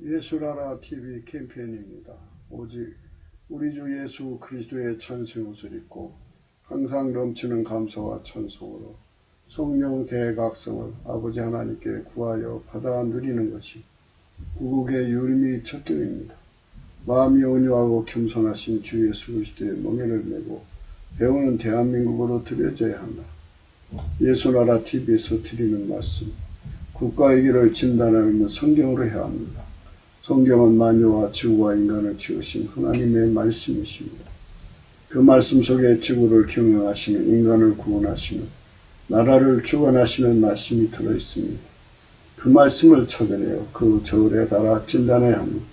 예수라라 TV 캠페인입니다. 오직 우리 주 예수 그리스도의 찬송의 옷을 입고 항상 넘치는 감사와 찬송으로 성령 대각성을 아버지 하나님께 구하여 받아 누리는 것이 구국의 유림이 첫경입니다. 마음이 온유하고 겸손하신 주 예수 그리스도의 멍에를 메고 배우는 대한민국으로 드려져야 한다. 예수나라 TV에서 드리는 말씀, 국가의 길을 진단하는 성경으로 해야 합니다. 성경은 만유와 지구와 인간을 지으신 하나님의 말씀이십니다. 그 말씀 속에 지구를 경영하시는, 인간을 구원하시는, 나라를 주관하시는 말씀이 들어있습니다. 그 말씀을 찾아내어 그 저울에 달아 진단해야 합니다.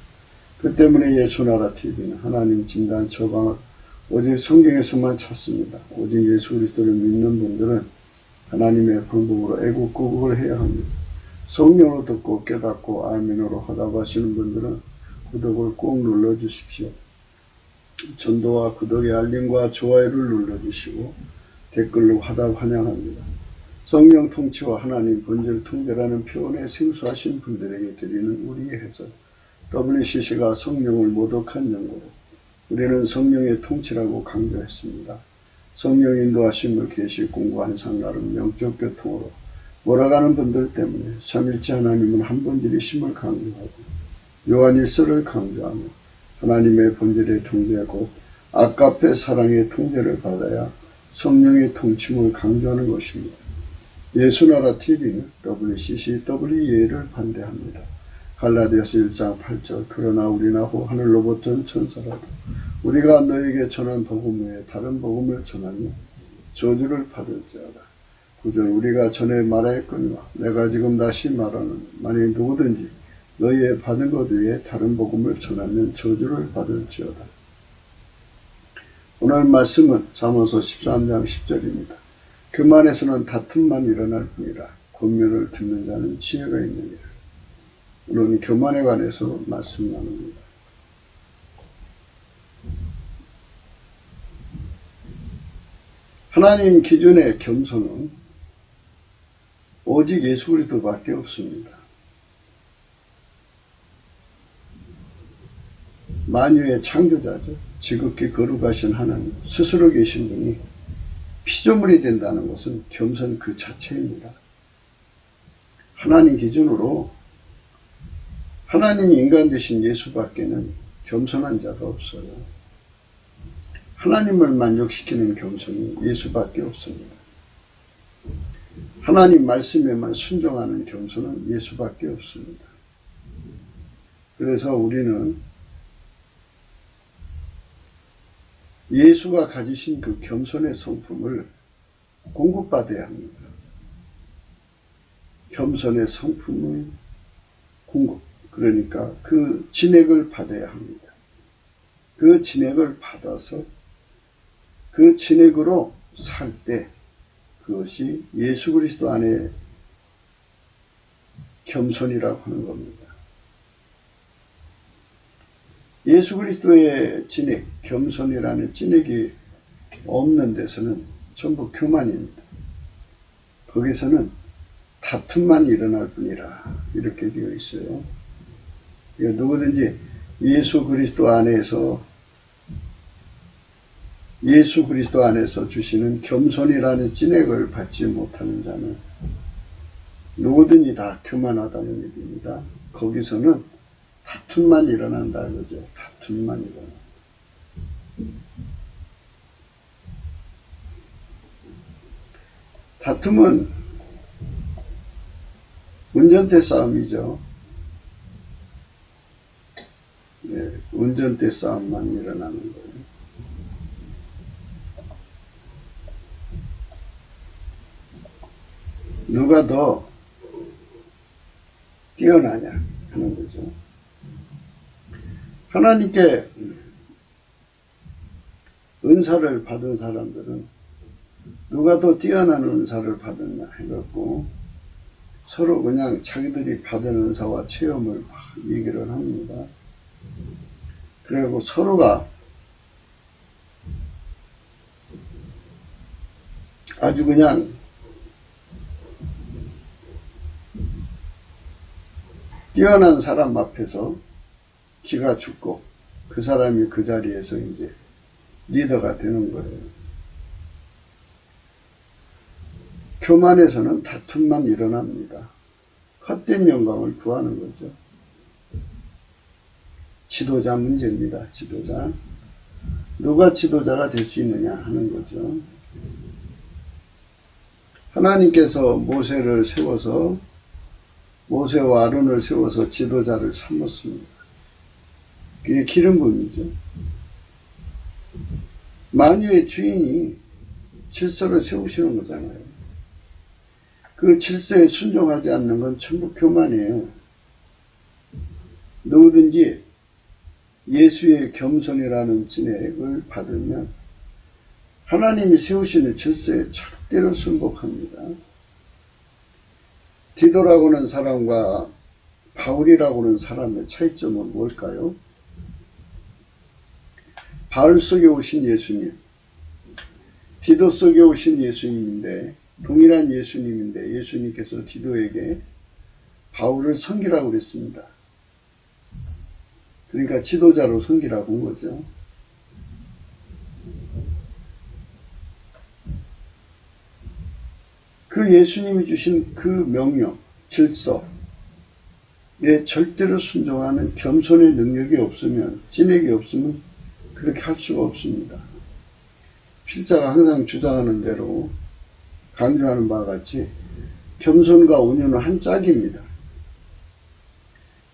그 때문에 예수나라 TV는 하나님 진단 처방을 오직 성경에서만 찾습니다. 오직 예수 그리스도를 믿는 분들은 하나님의 방법으로 애국구국을 해야 합니다. 성령으로 듣고 깨닫고 아멘으로 화답하시는 분들은 구독을 꼭 눌러주십시오. 전도와 구독의 알림과 좋아요를 눌러주시고 댓글로 화답 환영합니다. 성령 통치와 하나님 본질 통제라는 표현에 생소하신 분들에게 드리는 우리의 해설, WCC가 성령을 모독한 연구로 우리는 성령의 통치라고 강조했습니다. 성령 인도하심을 계시 공부한 상나름 영적 교통으로 몰아가는 분들 때문에 삼일째 하나님은 한 본질이심을 강조하고 요한일서를 강조하며 하나님의 본질의 통제 곧 아까페 사랑의 통제를 받아야 성령의 통침을 강조하는 것입니다. 예수나라 TV는 WCC, WEA를 반대합니다. 갈라디아서 1장 8절 그러나 우리나 호 하늘로부터 천사라도 우리가 너에게 전한 복음 외에 다른 복음을 전하면 저주를 받을지어다. 9절 우리가 전에 말하였거니와 내가 지금 다시 말하는 만일 누구든지 너희의 받은 것 외에 다른 복음을 전하면 저주를 받을지어다. 오늘 말씀은 잠언서 13장 10절입니다. 교만에서는 다툼만 일어날 뿐이라 권면을 듣는 자는 지혜가 있느니라. 오늘은 교만에 관해서 말씀 나눕니다. 하나님 기준의 겸손은 오직 예수 그리스도밖에 없습니다. 만유의 창조자죠. 지극히 거룩하신 하나님, 스스로 계신 분이 피조물이 된다는 것은 겸손 그 자체입니다. 하나님 기준으로 하나님이 인간 되신 예수밖에는 겸손한 자가 없어요. 하나님을 만족시키는 겸손이 예수밖에 없습니다. 하나님 말씀에만 순종하는 겸손은 예수밖에 없습니다. 그래서 우리는 예수가 가지신 그 겸손의 성품을 공급받아야 합니다. 겸손의 성품의 공급, 그러니까 그 진액을 받아야 합니다. 그 진액을 받아서 그 진액으로 살 때 그것이 예수 그리스도 안에 겸손이라고 하는 겁니다. 예수 그리스도의 진액, 겸손이라는 진액이 없는 데서는 전부 교만입니다. 거기서는 다툼만 일어날 뿐이라 이렇게 되어 있어요. 누구든지 예수 그리스도 안에서 주시는 겸손이라는 진액을 받지 못하는 자는 누구든지 다 교만하다는 얘기입니다. 거기서는 다툼만 일어난다 그러죠. 다툼만 일어나. 다툼은 운전대 싸움이죠. 네, 운전대 싸움만 일어나는 거예요. 누가 더 뛰어나냐 하는 거죠. 하나님께 은사를 받은 사람들은 누가 더 뛰어난 은사를 받았냐 해갖고 서로 그냥 자기들이 받은 은사와 체험을 막 얘기를 합니다. 그리고 서로가 아주 그냥 뛰어난 사람 앞에서 기가 죽고 그 사람이 그 자리에서 이제 리더가 되는 거예요. 교만에서는 다툼만 일어납니다. 헛된 영광을 구하는 거죠. 지도자 문제입니다. 지도자. 누가 지도자가 될 수 있느냐 하는 거죠. 하나님께서 모세를 세워서 모세와 아론을 세워서 지도자를 삼았습니다. 그게 기름 부음이죠. 만유의 주인이 질서를 세우시는 거잖아요. 그 질서에 순종하지 않는 건 전부 교만이에요. 누구든지 예수의 겸손이라는 진액을 받으면 하나님이 세우시는 질서에 절대로 순복합니다. 디도라고는 사람과 바울이라고는 사람의 차이점은 뭘까요? 바울 속에 오신 예수님, 디도 속에 오신 예수님인데 동일한 예수님인데 예수님께서 디도에게 바울을 섬기라고 그랬습니다. 그러니까 지도자로 섬기라고 한 거죠. 그 예수님이 주신 그 명령, 질서에 절대로 순종하는 겸손의 능력이 없으면, 진액이 없으면 그렇게 할 수가 없습니다. 필자가 항상 주장하는 대로 강조하는 바와 같이 겸손과 온유는 한 짝입니다.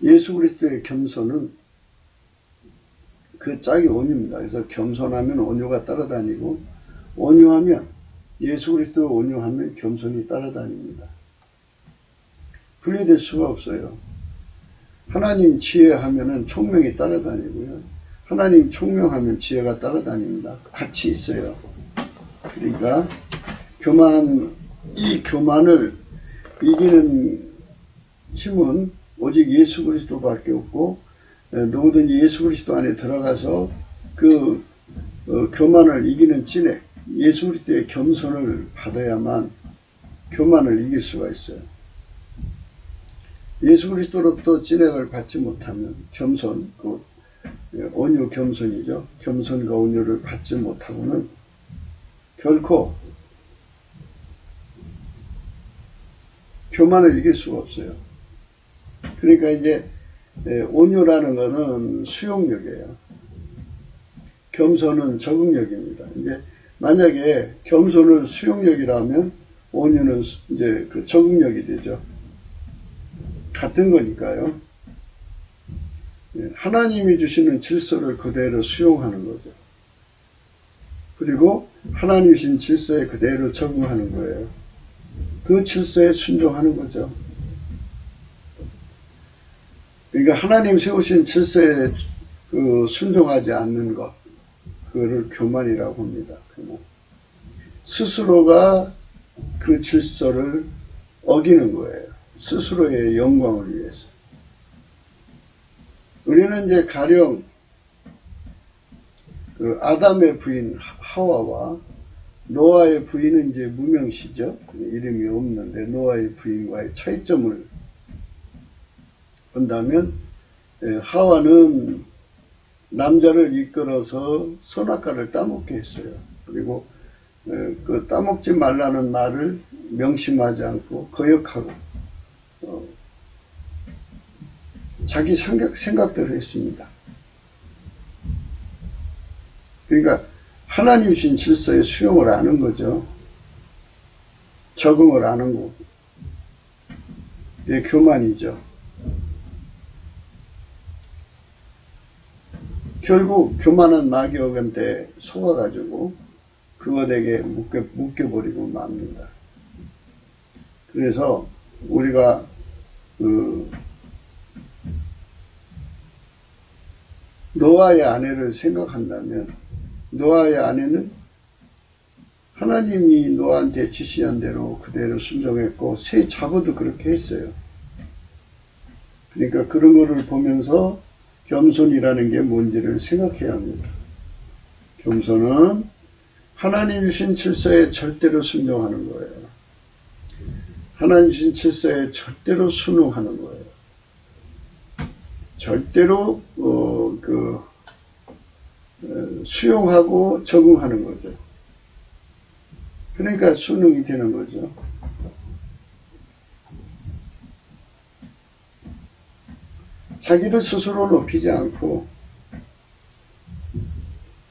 예수 그리스도의 겸손은 그 짝이 온유입니다. 그래서 겸손하면 온유가 따라다니고 온유하면 예수 그리스도 온유하면 겸손이 따라다닙니다. 분리될 수가 없어요. 하나님 지혜하면은 총명이 따라다니고요. 하나님 총명하면 지혜가 따라다닙니다. 같이 있어요. 그러니까 이 교만을 이기는 힘은 오직 예수 그리스도밖에 없고 누구든지 예수 그리스도 안에 들어가서 그 교만을 이기는 진액, 예수 그리스도의 겸손을 받아야만 교만을 이길 수가 있어요. 예수 그리스도로부터 진액을 받지 못하면 겸손, 온유 겸손이죠. 겸손과 온유를 받지 못하고는 결코 교만을 이길 수가 없어요. 그러니까 이제 온유라는 것은 수용력이에요. 겸손은 적응력입니다. 이제 만약에 겸손을 수용력이라면 온유는 이제 그 적응력이 되죠. 같은 거니까요. 하나님이 주시는 질서를 그대로 수용하는 거죠. 그리고 하나님이 주신 질서에 그대로 적응하는 거예요. 그 질서에 순종하는 거죠. 그러니까 하나님 세우신 질서에 순종하지 않는 것, 그거를 교만이라고 합니다. 스스로가 그 질서를 어기는 거예요. 스스로의 영광을 위해서. 우리는 이제 가령 아담의 부인 하와와 노아의 부인은 이제 무명시죠. 이름이 없는데 노아의 부인과의 차이점을 본다면 하와는 남자를 이끌어서 선악과를 따먹게 했어요. 그리고 그 따먹지 말라는 말을 명심하지 않고 거역하고 자기 생각대로 했습니다. 그러니까 하나님 주신 질서에 수용을 하는 거죠. 적응을 하는 거고. 이게 교만이죠. 결국 교만한 마귀에게 속아가지고 그것에게 묶여버리고 맙니다. 그래서 우리가 노아의 아내를 생각한다면 노아의 아내는 하나님이 노아한테 지시한 대로 그대로 순종했고 새 자고도 그렇게 했어요. 그러니까 그런 거를 보면서 겸손이라는 게 뭔지를 생각해야 합니다. 겸손은 하나님 주신 질서에 절대로 순종하는 거예요. 하나님 주신 질서에 절대로 순응하는 거예요. 절대로 수용하고 적응하는 거죠. 그러니까 순응이 되는 거죠. 자기를 스스로 높이지 않고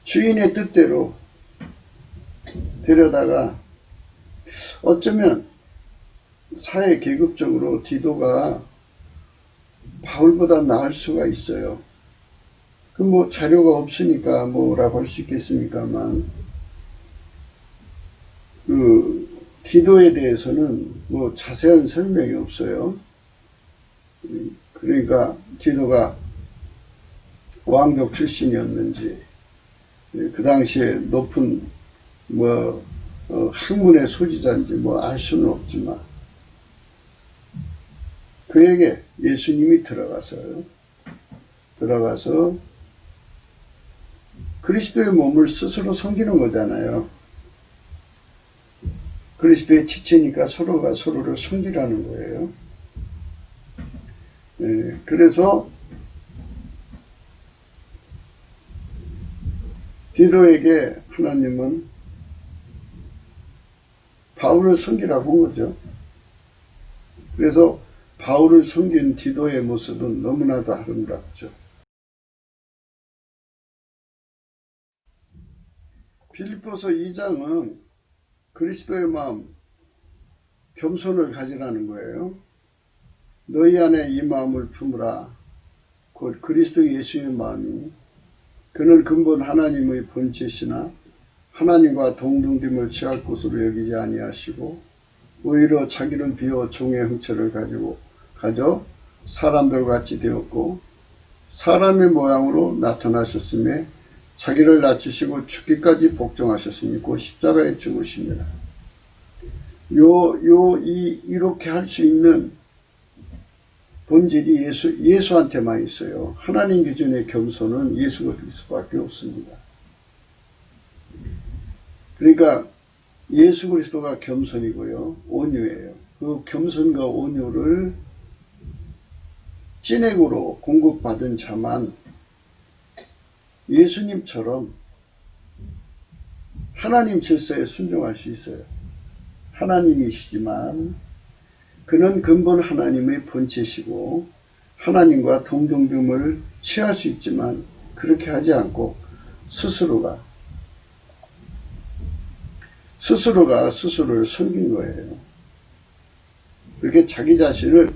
주인의 뜻대로 데려다가 어쩌면 사회 계급적으로 디도가 바울보다 나을 수가 있어요. 그 뭐 자료가 없으니까 뭐라고 할 수 있겠습니까만 그 디도에 대해서는 뭐 자세한 설명이 없어요. 그러니까 디도가 왕족 출신이었는지 그 당시에 높은 학문의 소지자인지 뭐 알 수는 없지만 그에게 예수님이 들어가서 그리스도의 몸을 스스로 섬기는 거잖아요. 그리스도의 지체니까 서로가 서로를 섬기라는 거예요. 그래서 디도에게 하나님은 바울을 섬기라고 한 거죠. 그래서 바울을 섬긴 디도의 모습은 너무나도 아름답죠. 빌립보서 2장은 그리스도의 마음, 겸손을 가지라는 거예요. 너희 안에 이 마음을 품으라. 곧 그리스도 예수의 마음이 그는 근본 하나님의 본체시나 하나님과 동등됨을 취할 것으로 여기지 아니하시고 오히려 자기를 비워 종의 형체를 가져 사람들 같이 되었고 사람의 모양으로 나타나셨으며 자기를 낮추시고 죽기까지 복종하셨으니 곧 십자가에 죽으십니다. 이렇게 할 수 있는 본질이 예수한테만 있어요. 하나님 기준의 겸손은 예수 그리스도밖에 없습니다. 그러니까 예수 그리스도가 겸손이고요. 온유예요. 그 겸손과 온유를 찐액으로 공급받은 자만 예수님처럼 하나님 질서에 순종할 수 있어요. 하나님이시지만 그는 근본 하나님의 본체시고 하나님과 동등됨을 취할 수 있지만 그렇게 하지 않고 스스로가 스스로를 섬긴 거예요. 그렇게 자기 자신을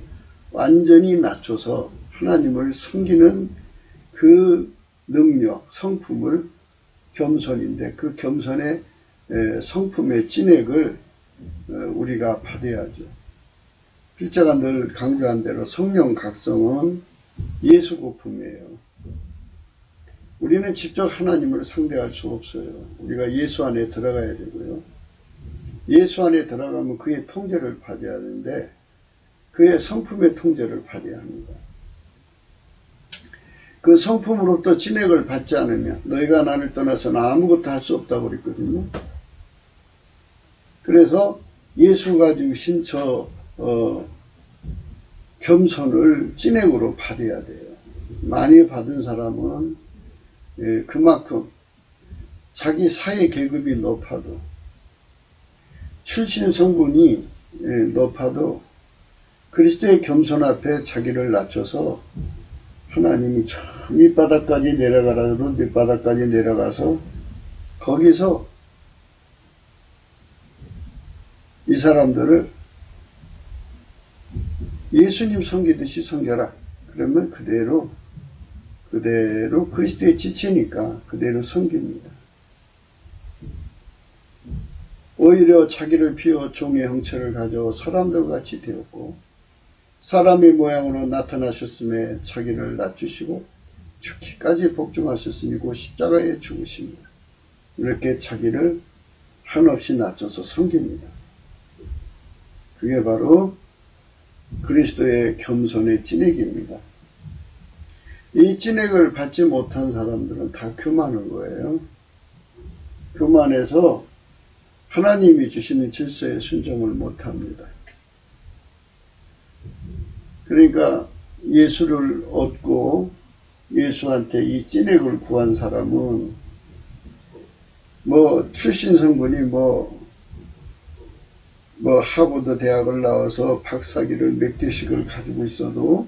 완전히 낮춰서 하나님을 섬기는 그 능력, 성품을 겸손인데 그 겸손의 성품의 찐액을 우리가 받아야죠. 필자가 늘 강조한 대로 성령 각성은 예수 고품이에요. 우리는 직접 하나님을 상대할 수 없어요. 우리가 예수 안에 들어가야 되고요. 예수 안에 들어가면 그의 통제를 받아야 하는데 그의 성품의 통제를 받아야 합니다. 그 성품으로부터 진액을 받지 않으면 너희가 나를 떠나서는 아무것도 할 수 없다고 그랬거든요. 그래서 예수가 주신 저 겸손을 진액으로 받아야 돼요. 많이 받은 사람은 그만큼 자기 사회 계급이 높아도 출신 성분이 높아도 그리스도의 겸손 앞에 자기를 낮춰서 하나님이 저 밑바닥까지 내려가라도 밑바닥까지 내려가서 거기서 이 사람들을 예수님 섬기듯이 섬겨라. 그러면 그대로 그리스도의 지체니까 그대로 섬깁니다. 오히려 자기를 비워 종의 형체를 가져 사람들과 같이 되었고 사람의 모양으로 나타나셨음에 자기를 낮추시고 죽기까지 복종하셨으니 곧 십자가에 죽으십니다. 이렇게 자기를 한없이 낮춰서 섬깁니다. 그게 바로 그리스도의 겸손의 찐액입니다. 이 찐액을 받지 못한 사람들은 다 교만한 거예요. 교만해서 하나님이 주시는 질서에 순종을 못합니다. 그러니까 예수를 얻고 예수한테 이 찐액을 구한 사람은 뭐 출신 성분이 뭐 하버드 대학을 나와서 박사기를 몇 개씩을 가지고 있어도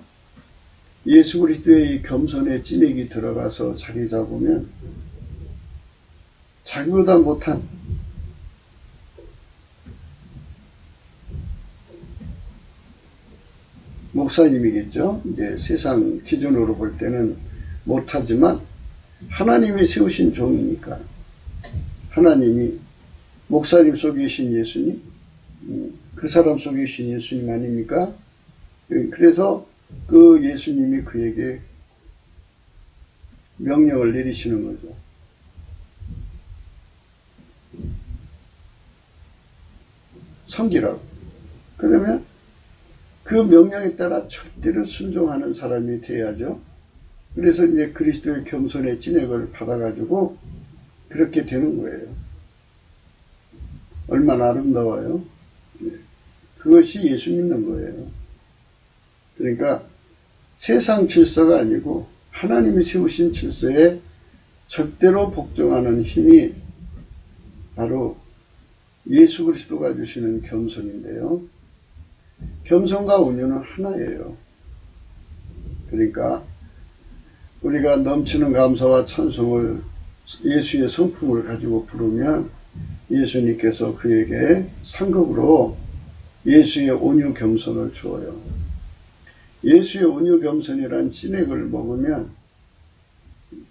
예수 그리스도의 이 겸손의 찐액이 들어가서 자리 잡으면 자기보다 못한 목사님이겠죠. 이제 세상 기준으로 볼 때는 못하지만 하나님이 세우신 종이니까, 하나님이 목사님 속에 계신 예수님, 그 사람 속에 계신 예수님 아닙니까? 그래서 그 예수님이 그에게 명령을 내리시는 거죠. 섬기라고. 그러면 그 명령에 따라 절대로 순종하는 사람이 돼야죠. 그래서 이제 그리스도의 겸손의 찐액을 받아가지고 그렇게 되는 거예요. 얼마나 아름다워요. 그것이 예수 믿는 거예요. 그러니까 세상 질서가 아니고 하나님이 세우신 질서에 절대로 복종하는 힘이 바로 예수 그리스도가 주시는 겸손인데요. 겸손과 온유는 하나예요. 그러니까 우리가 넘치는 감사와 찬송을 예수의 성품을 가지고 부르면 예수님께서 그에게 상급으로 예수의 온유 겸손을 주어요. 예수의 온유 겸손이란 찐액을 먹으면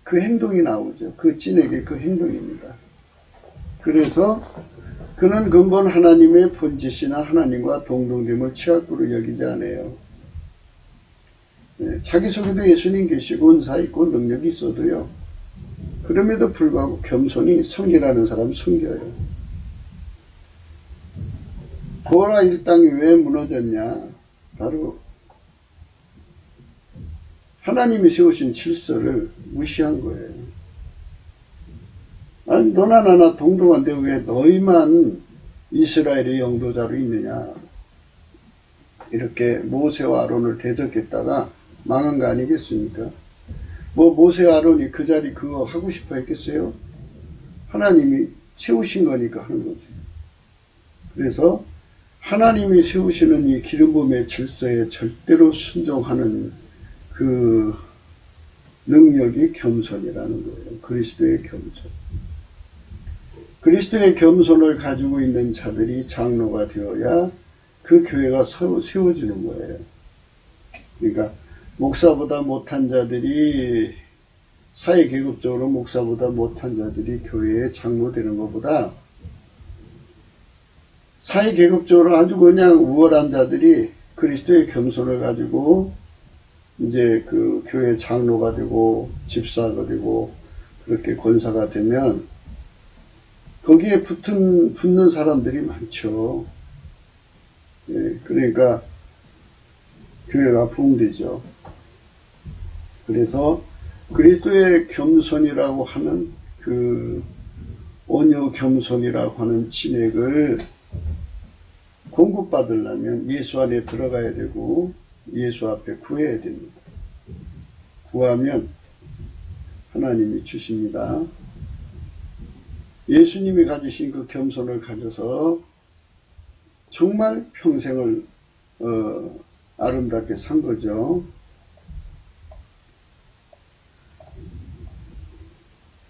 그 행동이 나오죠. 그 찐액의 그 행동입니다. 그래서 그는 근본 하나님의 본짓이나 하나님과 동등됨을 취약부로 여기지 않아요. 자기 속에도 예수님 계시고 은사 있고 능력이 있어도요. 그럼에도 불구하고 겸손히 섬기라는 사람 섬겨요. 고라 일당이 왜 무너졌냐? 바로 하나님이 세우신 질서를 무시한 거예요. 아니, 너나 나나 동등한데 왜 너희만 이스라엘의 영도자로 있느냐? 이렇게 모세와 아론을 대적했다가 망한 거 아니겠습니까? 모세와 아론이 그 자리 그거 하고 싶어 했겠어요? 하나님이 세우신 거니까 하는 거지. 그래서 하나님이 세우시는 이 기름 부음의 질서에 절대로 순종하는 그 능력이 겸손이라는 거예요. 그리스도의 겸손. 그리스도의 겸손을 가지고 있는 자들이 장로가 되어야 그 교회가 세워지는 거예요. 그러니까 목사보다 못한 자들이, 사회계급적으로 목사보다 못한 자들이 교회에 장로 되는 것보다 사회계급적으로 아주 그냥 우월한 자들이 그리스도의 겸손을 가지고 이제 그 교회 장로가 되고 집사가 되고 그렇게 권사가 되면 거기에 붙는 사람들이 많죠. 예, 그러니까 교회가 부흥되죠. 그래서 그리스도의 겸손이라고 하는 그 온유 겸손이라고 하는 진액을 공급받으려면 예수 안에 들어가야 되고 예수 앞에 구해야 됩니다. 구하면 하나님이 주십니다. 예수님이 가지신 그 겸손을 가져서 정말 평생을 아름답게 산 거죠.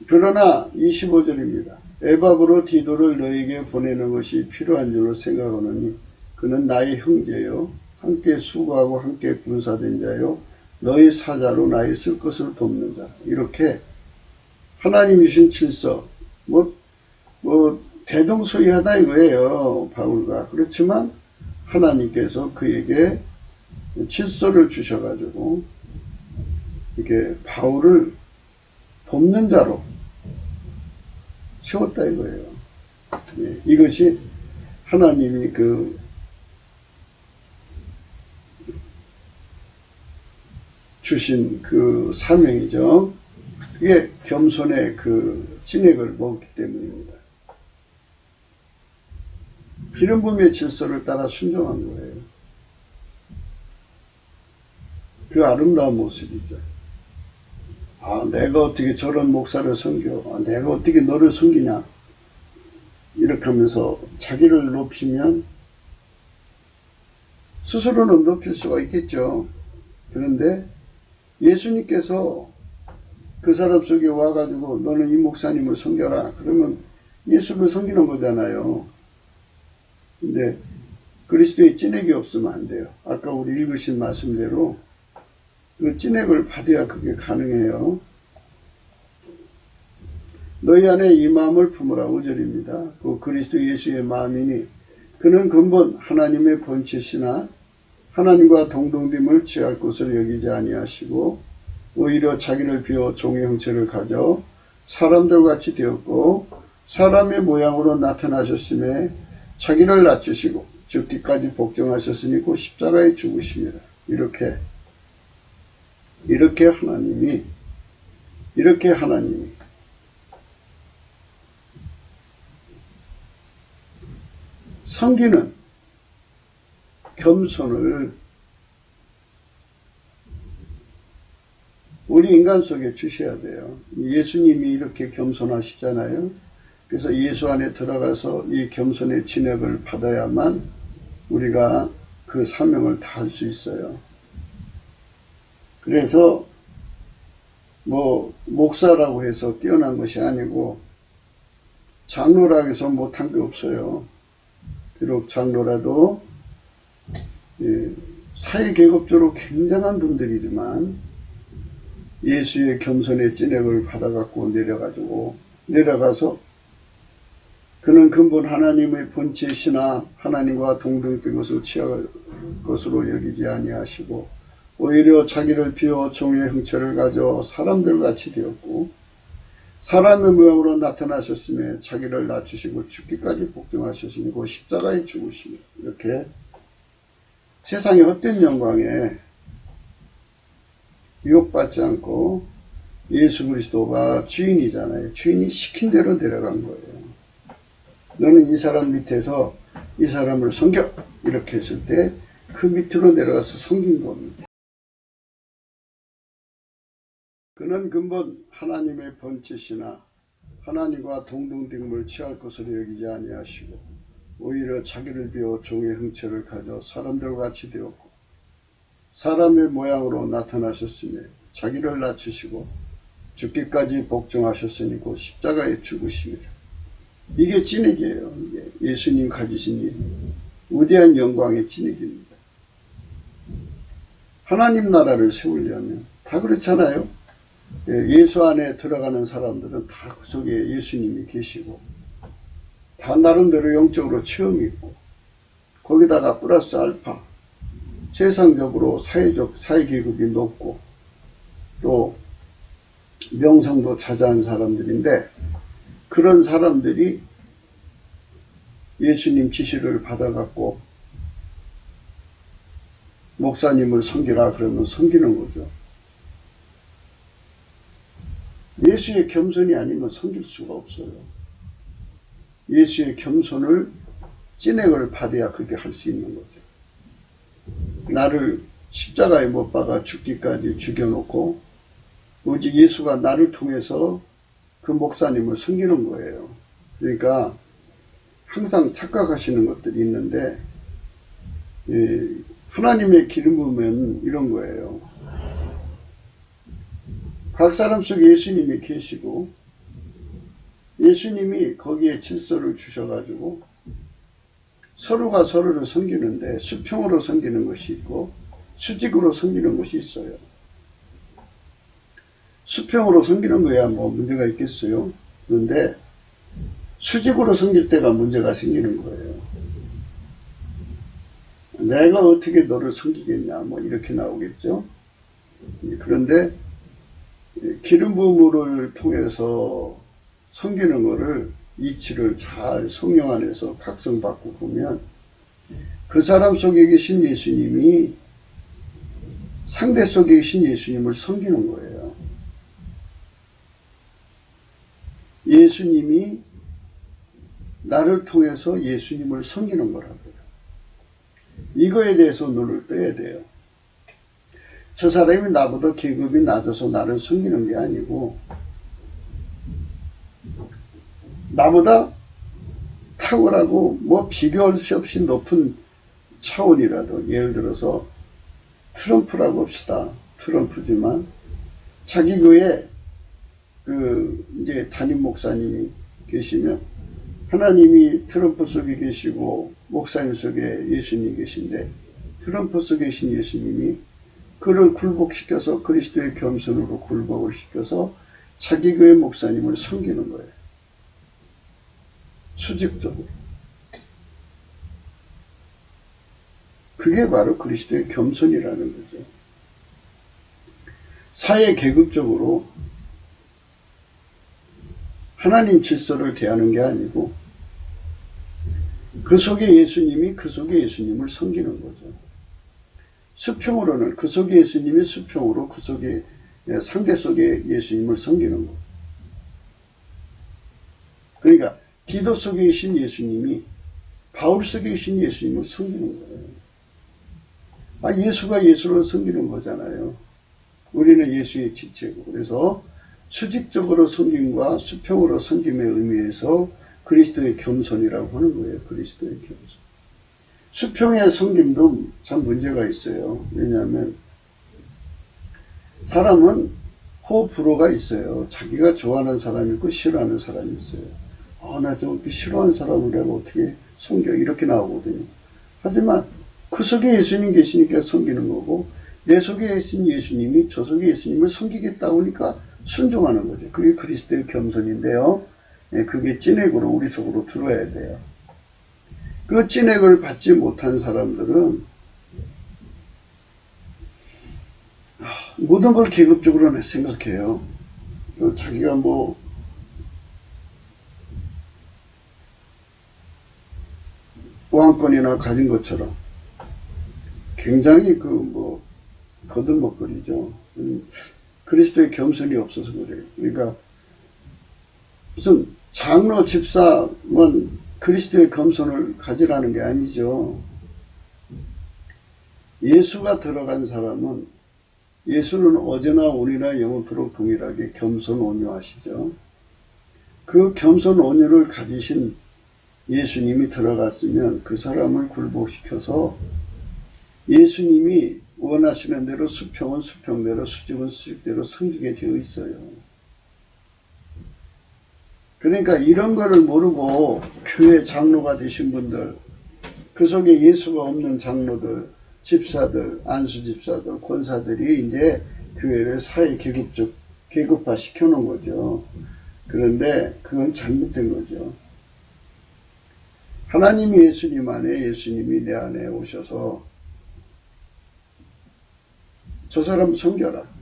그러나 25절입니다. 에바브로 디도를 너에게 보내는 것이 필요한 줄로 생각하노니 그는 나의 형제요 함께 수고하고 함께 군사된 자요 너의 사자로 나의 쓸 것을 돕는 자. 이렇게 하나님이 주신 질서, 대동소이하다 이거예요. 바울과. 그렇지만 하나님께서 그에게 질서를 주셔가지고 이렇게 바울을 돕는 자로 세웠다 이거예요. 예, 이것이 하나님이 주신 그 사명이죠. 그게 겸손의 그 진액을 먹었기 때문입니다. 기름 부음의 질서를 따라 순종한 거예요. 그 아름다운 모습이죠. 아, 내가 어떻게 저런 목사를 섬겨? 아, 내가 어떻게 너를 섬기냐? 이렇게 하면서 자기를 높이면 스스로는 높일 수가 있겠죠. 그런데 예수님께서 그 사람 속에 와가지고 너는 이 목사님을 섬겨라. 그러면 예수를 섬기는 거잖아요. 근데 그리스도의 찐액이 없으면 안 돼요. 아까 우리 읽으신 말씀대로 그 찐액을 받아야 그게 가능해요. 너희 안에 이 마음을 품으라. 5절입니다. 그 그리스도 예수의 마음이니 그는 근본 하나님의 본체시나 하나님과 동등됨을 취할 것을 여기지 아니하시고 오히려 자기를 비워 종의 형체를 가져 사람들같이 되었고 사람의 모양으로 나타나셨음에 자기를 낮추시고 죽기까지 복종하셨으니 곧 십자가에 죽으십니다. 이렇게 하나님이 섬기는 겸손을 우리 인간 속에 주셔야 돼요. 예수님이 이렇게 겸손하시잖아요. 그래서 예수 안에 들어가서 이 겸손의 진액을 받아야만 우리가 그 사명을 다할 수 있어요. 그래서 목사라고 해서 뛰어난 것이 아니고 장로라고 해서 못한 게 없어요. 비록 장로라도 사회계급적으로 굉장한 분들이지만 예수의 겸손의 찐액을 받아갖고 내려가서 그는 근본 하나님의 본체시나 하나님과 동등된 것을 취할 것으로 여기지 아니하시고 오히려 자기를 비워 종의 형체를 가져 사람들같이 되었고 사람의 모양으로 나타나셨으며 자기를 낮추시고 죽기까지 복종하셨으니 곧 십자가에 죽으시며 이렇게 세상의 헛된 영광에 유혹받지 않고 예수 그리스도가 주인이잖아요. 주인이 시킨 대로 내려간 거예요. 너는 이 사람 밑에서 이 사람을 섬겨 이렇게 했을 때 그 밑으로 내려가서 섬긴 겁니다. 그는 근본 하나님의 본체시나 하나님과 동등됨을 취할 것으로 여기지 아니하시고 오히려 자기를 비워 종의 형체를 가져 사람들과 같이 되었고 사람의 모양으로 나타나셨으며 자기를 낮추시고 죽기까지 복종하셨으니 곧 십자가에 죽으십니다. 이게 찐액이에요. 이게 예수님 가지신 이 위대한 영광의 찐액입니다. 하나님 나라를 세우려면 다 그렇잖아요. 예수 안에 들어가는 사람들은 다 그 속에 예수님이 계시고 다 나름대로 영적으로 체험이 있고 거기다가 플러스 알파 세상적으로 사회계급이 높고 또 명성도 자자한 사람들인데 그런 사람들이 예수님 지시를 받아갖고 목사님을 섬기라 그러면 섬기는 거죠. 예수의 겸손이 아니면 섬길 수가 없어요. 예수의 겸손을 찐액을 받아야 그렇게 할 수 있는 거죠. 나를 십자가에 못 박아 죽기까지 죽여놓고 오직 예수가 나를 통해서 그 목사님을 섬기는 거예요. 그러니까 항상 착각하시는 것들이 있는데 하나님의 기름 부으면 이런 거예요. 각 사람 속에 예수님이 계시고 예수님이 거기에 질서를 주셔가지고 서로가 서로를 섬기는데 수평으로 섬기는 것이 있고 수직으로 섬기는 것이 있어요. 수평으로 섬기는 거야 뭐 문제가 있겠어요. 그런데 수직으로 섬길 때가 문제가 생기는 거예요. 내가 어떻게 너를 섬기겠냐 뭐 이렇게 나오겠죠. 그런데 기름 부음을 통해서 섬기는 거를 이치를 잘 성령 안에서 각성받고 보면 그 사람 속에 계신 예수님이 상대 속에 계신 예수님을 섬기는 거예요. 예수님이 나를 통해서 예수님을 섬기는 거라고요. 이거에 대해서 눈을 떠야 돼요. 저 사람이 나보다 계급이 낮아서 나를 섬기는 게 아니고 나보다 탁월하고 뭐 비교할 수 없이 높은 차원이라도, 예를 들어서 트럼프라고 합시다. 트럼프지만 자기 교회 이제 담임 목사님이 계시면 하나님이 트럼프 속에 계시고 목사님 속에 예수님이 계신데 트럼프 속에 계신 예수님이 그를 굴복시켜서 그리스도의 겸손으로 굴복을 시켜서 자기 교회 목사님을 섬기는 거예요. 수직적으로. 그게 바로 그리스도의 겸손이라는 거죠. 사회 계급적으로 하나님 질서를 대하는 게 아니고 그 속에 예수님이 그 속에 예수님을 섬기는 거죠. 수평으로는 그 속에 예수님이 수평으로 그 속에 상대 속에 예수님을 섬기는 거. 그러니까 디도 속에 계신 예수님이 바울 속에 계신 예수님을 섬기는 거예요. 예수가 예수를 섬기는 거잖아요. 우리는 예수의 지체고. 그래서 수직적으로 섬김과 수평으로 섬김의 의미에서 그리스도의 겸손이라고 하는 거예요. 그리스도의 겸손. 수평의 섬김도 참 문제가 있어요. 왜냐하면 사람은 호불호가 있어요. 자기가 좋아하는 사람이 있고 싫어하는 사람이 있어요. 나 저렇게 싫어하는 사람을 내가 어떻게 섬겨, 이렇게 나오거든요. 하지만 그 속에 예수님 계시니까 섬기는 거고, 내 속에 계신 예수님이 저 속에 예수님을 섬기겠다고 하니까 순종하는 거죠. 그게 그리스도의 겸손인데요. 그게 찐액으로 우리 속으로 들어야 돼요. 그 찐액을 받지 못한 사람들은 모든 걸 계급적으로 생각해요. 자기가 뭐 왕권이나 가진 것처럼 굉장히 거들먹거리죠. 그리스도의 겸손이 없어서 그래요. 그러니까 무슨 장로 집사만 그리스도의 겸손을 가지라는 게 아니죠. 예수가 들어간 사람은, 예수는 어제나 오늘이나 영원토록 동일하게 겸손 온유하시죠. 그 겸손 온유를 가지신 예수님이 들어갔으면 그 사람을 굴복시켜서 예수님이 원하시는 대로 수평은 수평대로, 수직은 수직대로 섬기게 되어 있어요. 그러니까 이런 거를 모르고 교회 장로가 되신 분들, 그 속에 예수가 없는 장로들, 집사들, 안수집사들, 권사들이 이제 교회를 사회 계급화 시켜놓은 거죠. 그런데 그건 잘못된 거죠. 하나님이 예수님 안에, 예수님이 내 안에 오셔서 저 사람 섬겨라.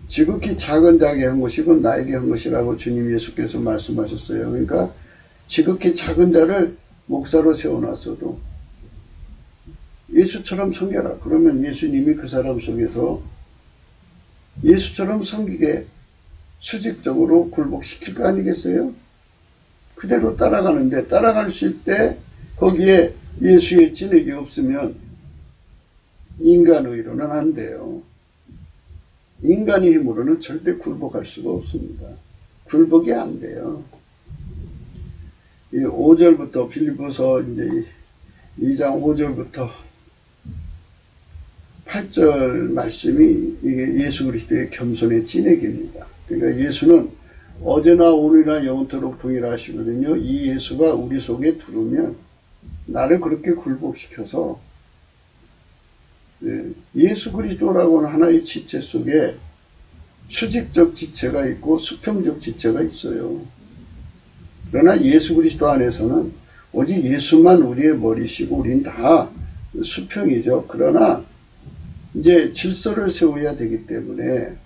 지극히 작은 자에게 한 것이 곧 나에게 한 것이라고 주님 예수께서 말씀하셨어요. 그러니까 지극히 작은 자를 목사로 세워놨어도 예수처럼 섬겨라. 그러면 예수님이 그 사람 속에서 예수처럼 섬기게 수직적으로 굴복시킬 거 아니겠어요? 그대로 따라가는데, 따라갈 수 있을 때 거기에 예수의 진액이 없으면 인간의로는 안 돼요. 인간의 힘으로는 절대 굴복할 수가 없습니다. 굴복이 안 돼요. 이 5절부터 빌립보서 이제 2장 5절부터 8절 말씀이 이게 예수 그리스도의 겸손의 진액입니다. 그러니까 예수는 어제나 오늘이나 영원토록 동일하시거든요. 이 예수가 우리 속에 들어오면 나를 그렇게 굴복시켜서 예수 그리스도라고 하는 하나의 지체 속에 수직적 지체가 있고 수평적 지체가 있어요. 그러나 예수 그리스도 안에서는 오직 예수만 우리의 머리시고 우린 다 수평이죠. 그러나 이제 질서를 세워야 되기 때문에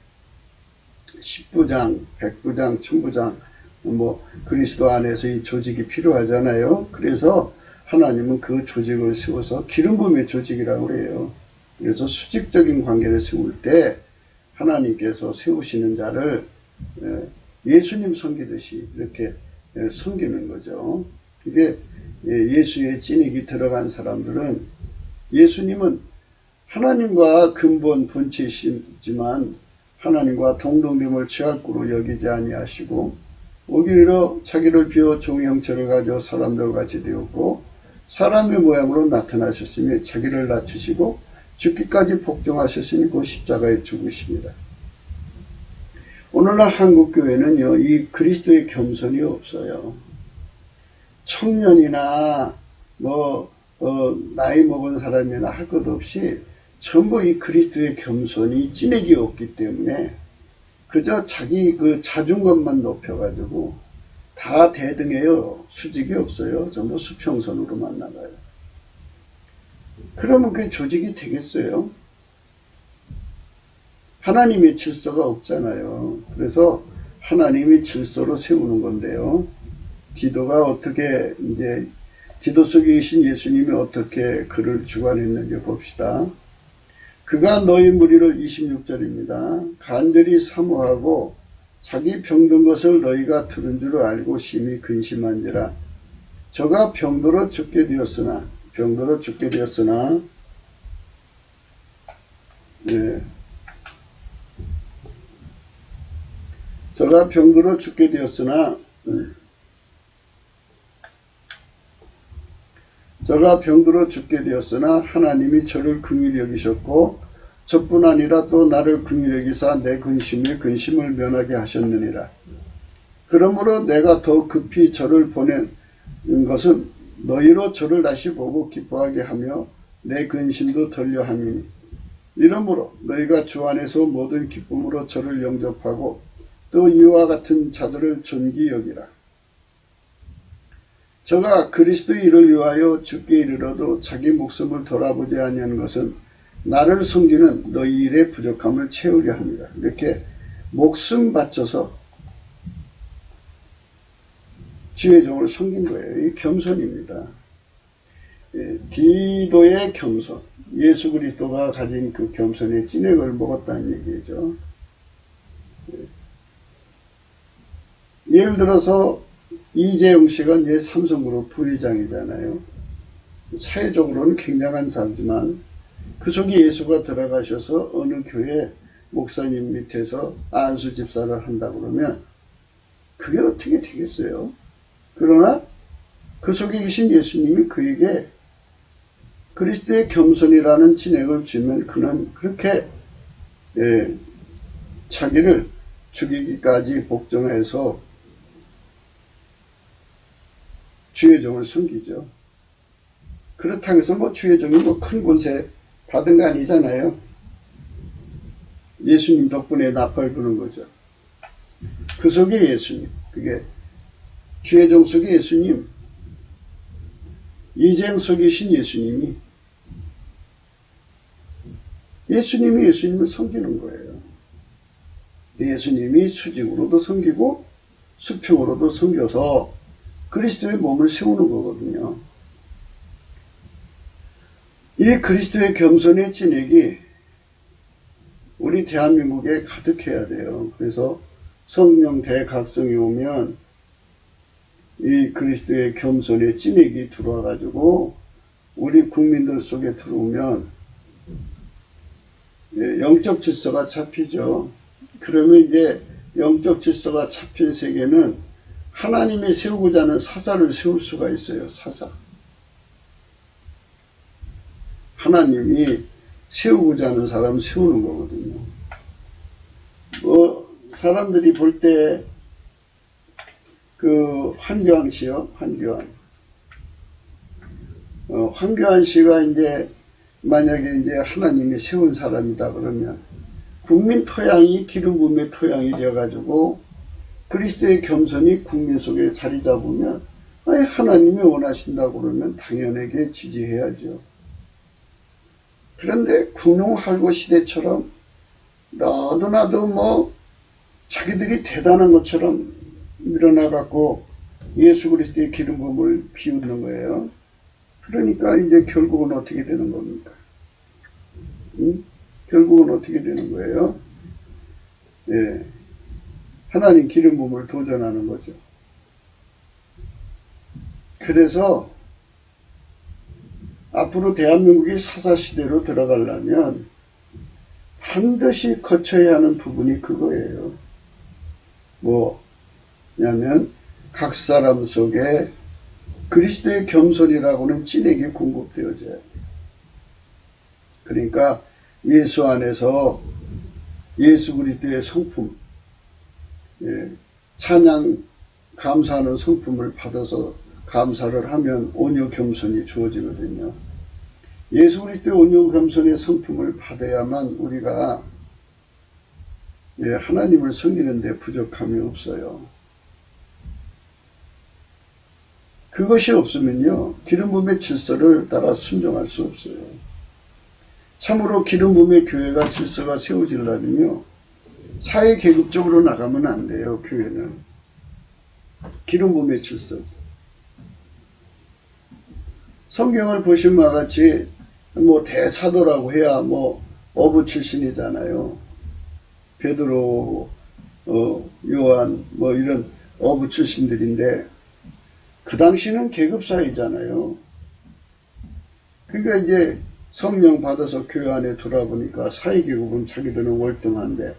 십부장, 백부장, 천부장, 그리스도 안에서 이 조직이 필요하잖아요. 그래서 하나님은 그 조직을 세워서 기름 부음의 조직이라고 그래요. 그래서 수직적인 관계를 세울 때 하나님께서 세우시는 자를 예수님 섬기듯이 이렇게 섬기는 거죠. 이게 예수의 찐익이 들어간 사람들은 예수님은 하나님과 근본 본체이시지만 하나님과 동등됨을 취할구로 여기지 아니하시고 오히려 자기를 비워 종의 형체를 가져 사람들과 같이 되었고 사람의 모양으로 나타나셨으며 자기를 낮추시고 죽기까지 복종하셨으니 그 십자가에 죽으십니다. 오늘날 한국교회는요, 이 그리스도의 겸손이 없어요. 청년이나 나이 먹은 사람이나 할 것 없이 전부 이 그리스도의 겸손이 찐액이 없기 때문에 그저 자기 그 자존감만 높여가지고 다 대등해요. 수직이 없어요. 전부 수평선으로만 나가요. 그러면 그 조직이 되겠어요? 하나님의 질서가 없잖아요. 그래서 하나님이 질서로 세우는 건데요. 디도가 어떻게 이제 디도 속에 계신 예수님이 어떻게 그를 주관했는지 봅시다. 그가 너희 무리를 26절입니다. 간절히 사모하고 자기 병든 것을 너희가 들은 줄 알고 심히 근심한지라. 저가 병들어 죽게 되었으나 예. 저가 병들어 죽게 되었으나 하나님이 저를 긍휼히 여기셨고 저뿐 아니라 또 나를 긍휼히 여기사 내 근심을 면하게 하셨느니라. 그러므로 내가 더 급히 저를 보낸 것은 너희로 저를 다시 보고 기뻐하게 하며 내 근심도 덜려 함이니 이러므로 너희가 주 안에서 모든 기쁨으로 저를 영접하고 또 이와 같은 자들을 존귀 여기라. 저가 그리스도의 일을 위하여 죽게 이르러도 자기 목숨을 돌아보지 아니하는 것은 나를 섬기는 너희 일의 부족함을 채우려 합니다. 이렇게 목숨 바쳐서 주의 종을 섬긴 거예요. 이 겸손입니다. 디도의 겸손, 예수 그리스도가 가진 그 겸손의 찐액을 먹었다는 얘기죠. 예를 들어서 이재용 씨가 이제 삼성그룹 부회장이잖아요. 사회적으로는 굉장한 사람이지만 그 속에 예수가 들어가셔서 어느 교회 목사님 밑에서 안수 집사를 한다 그러면 그게 어떻게 되겠어요? 그러나 그 속에 계신 예수님이 그에게 그리스도의 겸손이라는 진액을 주면 그는 그렇게 자기를 죽이기까지 복종해서 주의 종을 섬기죠. 그렇다고 해서 주의 종이 큰 권세 받은 거 아니잖아요. 예수님 덕분에 나팔 부는 거죠. 그 속에 예수님, 그게 주의 종 속에 예수님, 이재용 속에 계신 예수님이 예수님을 섬기는 거예요. 예수님이 수직으로도 섬기고 수평으로도 섬겨서 그리스도의 몸을 세우는 거거든요. 이 그리스도의 겸손의 진액이 우리 대한민국에 가득해야 돼요. 그래서 성령 대각성이 오면 이 그리스도의 겸손의 진액이 들어와 가지고 우리 국민들 속에 들어오면 영적 질서가 잡히죠. 그러면 이제 영적 질서가 잡힌 세계는 하나님이 세우고자 하는 사사를 세울 수가 있어요. 사사. 하나님이 세우고자 하는 사람 세우는 거거든요. 사람들이 볼 때 그 한교안 씨요. 한교안 씨가 이제 만약에 이제 하나님이 세운 사람이다 그러면 국민 토양이 기름 부음의 토양이 되어가지고 그리스도의 겸손이 국민 속에 자리 잡으면 하나님이 원하신다고 그러면 당연하게 지지해야죠. 그런데 군웅할고 시대처럼 너도 나도 자기들이 대단한 것처럼 밀어나갖고 예수 그리스도의 기름 부음을 비웃는 거예요. 그러니까 이제 결국은 어떻게 되는 겁니까? 결국은 어떻게 되는 거예요? 하나님 기름 부음을 도전하는 거죠. 그래서 앞으로 대한민국이 사사시대로 들어가려면 반드시 거쳐야 하는 부분이 그거예요. 뭐냐면 각 사람 속에 그리스도의 겸손이라고는 찐액이 공급되어져야 돼요. 그러니까 예수 안에서 예수 그리스도의 성품, 찬양 감사하는 성품을 받아서 감사를 하면 온유 겸손이 주어지거든요. 예수 그리스도의 온유 겸손의 성품을 받아야만 우리가 하나님을 섬기는 데 부족함이 없어요. 그것이 없으면요, 기름 부음의 질서를 따라 순종할 수 없어요. 참으로 기름 부음의 교회가 질서가 세워지려면요, 사회 계급적으로 나가면 안 돼요. 교회는 기름 부음의 질서. 성경을 보신 바와 같이 대사도라고 해야 어부 출신이잖아요. 베드로, 요한 이런 어부 출신들인데 그 당시는 계급사회잖아요. 그러니까 이제 성령 받아서 교회 안에 돌아보니까 사회계급은 자기들은 월등한데,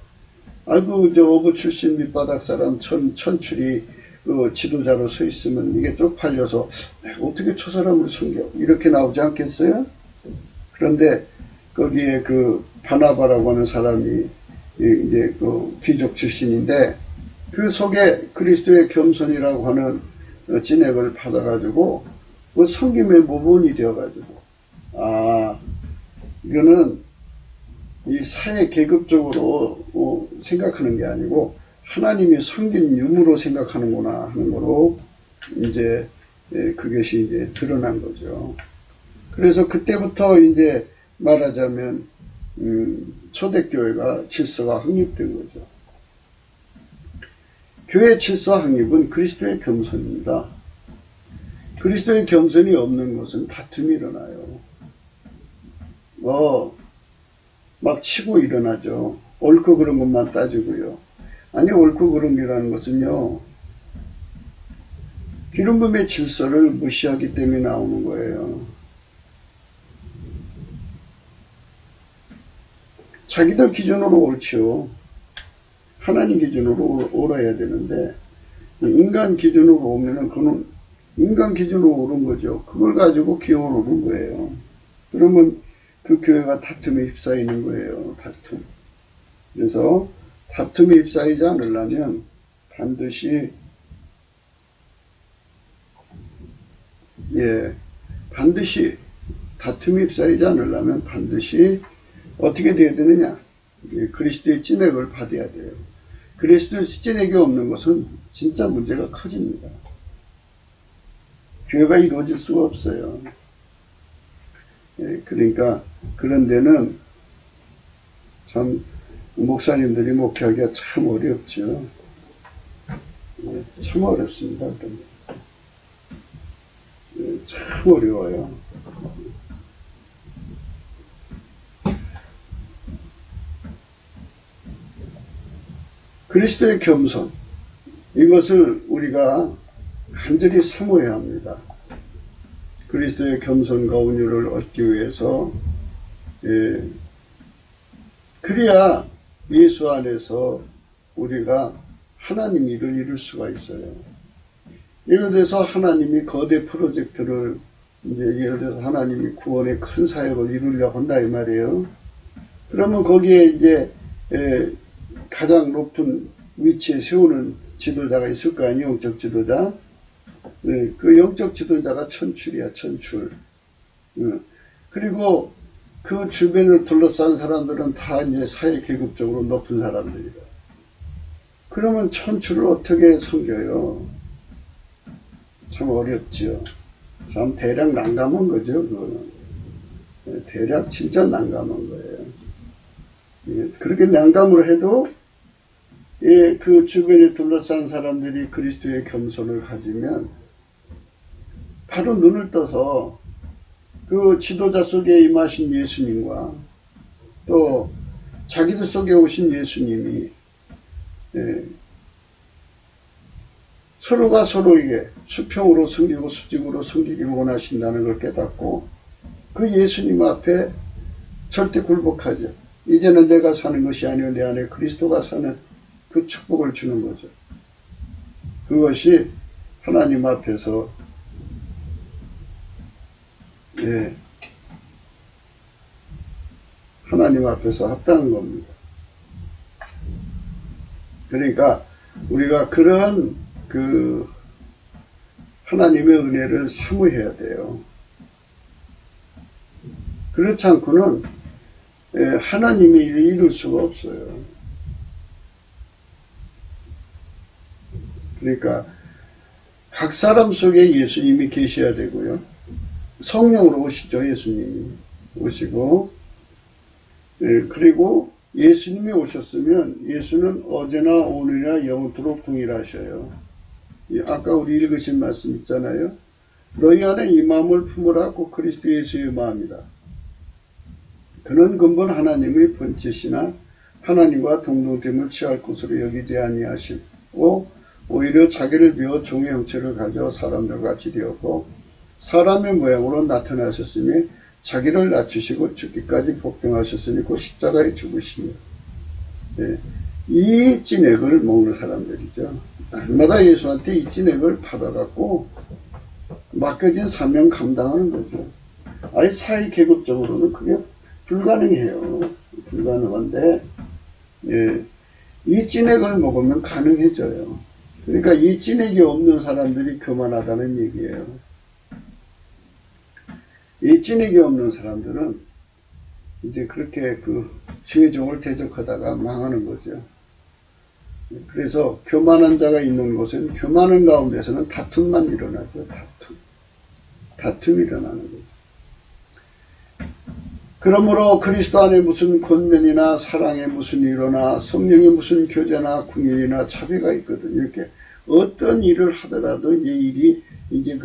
아이고 저 어부 출신 밑바닥 사람 천출이 지도자로 서 있으면 이게 쪽팔려서 어떻게 저 사람을 섬겨, 이렇게 나오지 않겠어요? 그런데 거기에 그 바나바라고 하는 사람이 이제 그 귀족 출신인데, 그 속에 그리스도의 겸손이라고 하는 진액을 받아가지고 섬김의 모본이 되어가지고, 이거는 이 사회 계급적으로 생각하는 게 아니고 하나님이 섬긴 유무로 생각하는구나 하는 거로 이제 그것이 이제 드러난 거죠. 그래서 그때부터 이제 말하자면 초대교회가 질서가 확립된 거죠. 교회 질서 확립은 그리스도의 겸손입니다. 그리스도의 겸손이 없는 것은 다툼이 일어나요. 막 치고 일어나죠. 옳고 그른 것만 따지고요. 아니, 옳고 그른 이라는 것은요, 기름 부음의 질서를 무시하기 때문에 나오는 거예요. 자기들 기준으로 옳지요. 하나님 기준으로 옳아야 되는데, 인간 기준으로 오면은 그는 인간 기준으로 옳은 거죠. 그걸 가지고 기업을 오른 거예요. 그러면 그 교회가 다툼에 휩싸이는 거예요. 다툼. 그래서 다툼에 휩싸이지 않으려면 반드시 다툼에 휩싸이지 않으려면 반드시 어떻게 돼야 되느냐? 그리스도의 찐액을 받아야 돼요. 그리스도의 찐액이 없는 것은 진짜 문제가 커집니다. 교회가 이루어질 수가 없어요. 그러니까 그런 데는 참 목사님들이 목회하기가 참 어렵죠. 참 어렵습니다. 참 어려워요. 그리스도의 겸손, 이것을 우리가 간절히 사모해야 합니다. 그리스도의 겸손과 온유를 얻기 위해서, 그래야 예수 안에서 우리가 하나님 일을 이룰 수가 있어요. 예를 들어서 하나님이 거대 프로젝트를, 예를 들어서 하나님이 구원의 큰 사역을 이루려고 한다 이 말이에요. 그러면 거기에 이제 가장 높은 위치에 세우는 지도자가 있을 거 아니에요. 영적 지도자. 그 영적 지도자가 천출이야, 천출. 그리고 그 주변을 둘러싼 사람들은 다 이제 사회 계급적으로 높은 사람들이다. 그러면 천출을 어떻게 섬겨요? 참 어렵죠. 참 대략 난감한 거죠, 그거는. 대략 진짜 난감한 거예요. 그렇게 난감을 해도, 그 주변에 둘러싼 사람들이 그리스도의 겸손을 가지면 바로 눈을 떠서 그 지도자 속에 임하신 예수님과 또 자기들 속에 오신 예수님이 서로가 서로에게 수평으로 섬기고 수직으로 섬기기를 원하신다는 걸 깨닫고 그 예수님 앞에 절대 굴복하죠. 이제는 내가 사는 것이 아니오 내 안에 그리스도가 사는 그 축복을 주는 거죠. 그것이 하나님 앞에서 하나님 앞에서 합당한 겁니다. 그러니까 우리가 그런 그 하나님의 은혜를 사모해야 돼요. 그렇지 않고는 하나님의 일을 이룰 수가 없어요. 그러니까 각 사람 속에 예수님이 계셔야 되고요. 성령으로 오시죠. 예수님이 오시고, 그리고 예수님이 오셨으면 예수는 어제나 오늘이나 영원토록 동일하셔요. 아까 우리 읽으신 말씀 있잖아요. 너희 안에 이 마음을 품으라 고 그리스도 예수의 마음이다. 그는 근본 하나님의 본체시나 하나님과 동등됨을 취할 것으로 여기지 아니하시고 오히려 자기를 비워 종의 형체를 가져 사람들과 같이 되었고 사람의 모양으로 나타나셨으니 자기를 낮추시고 죽기까지 복종하셨으니 그 십자가에 죽으시며 이 찐액을 먹는 사람들이죠. 날마다 예수한테 이 찐액을 받아갖고 맡겨진 사명 감당하는 거죠. 아니 사회 계급적으로는 그게 불가능해요. 불가능한데 이 찐액을 먹으면 가능해져요. 그러니까 이 찐액이 없는 사람들이 교만하다는 얘기예요. 이 찐액이 없는 사람들은 이제 그렇게 그 주의 종을 대적하다가 망하는 거죠. 그래서 교만한 자가 있는 곳은 교만한 가운데서는 다툼만 일어나죠. 다툼이 일어나는 거죠. 그러므로 그리스도 안에 무슨 권면이나 사랑에 무슨 위로나 성령의 무슨 교제나 궁일이나 차비가 있거든요. 이렇게 어떤 일을 하더라도 이제 일이 이제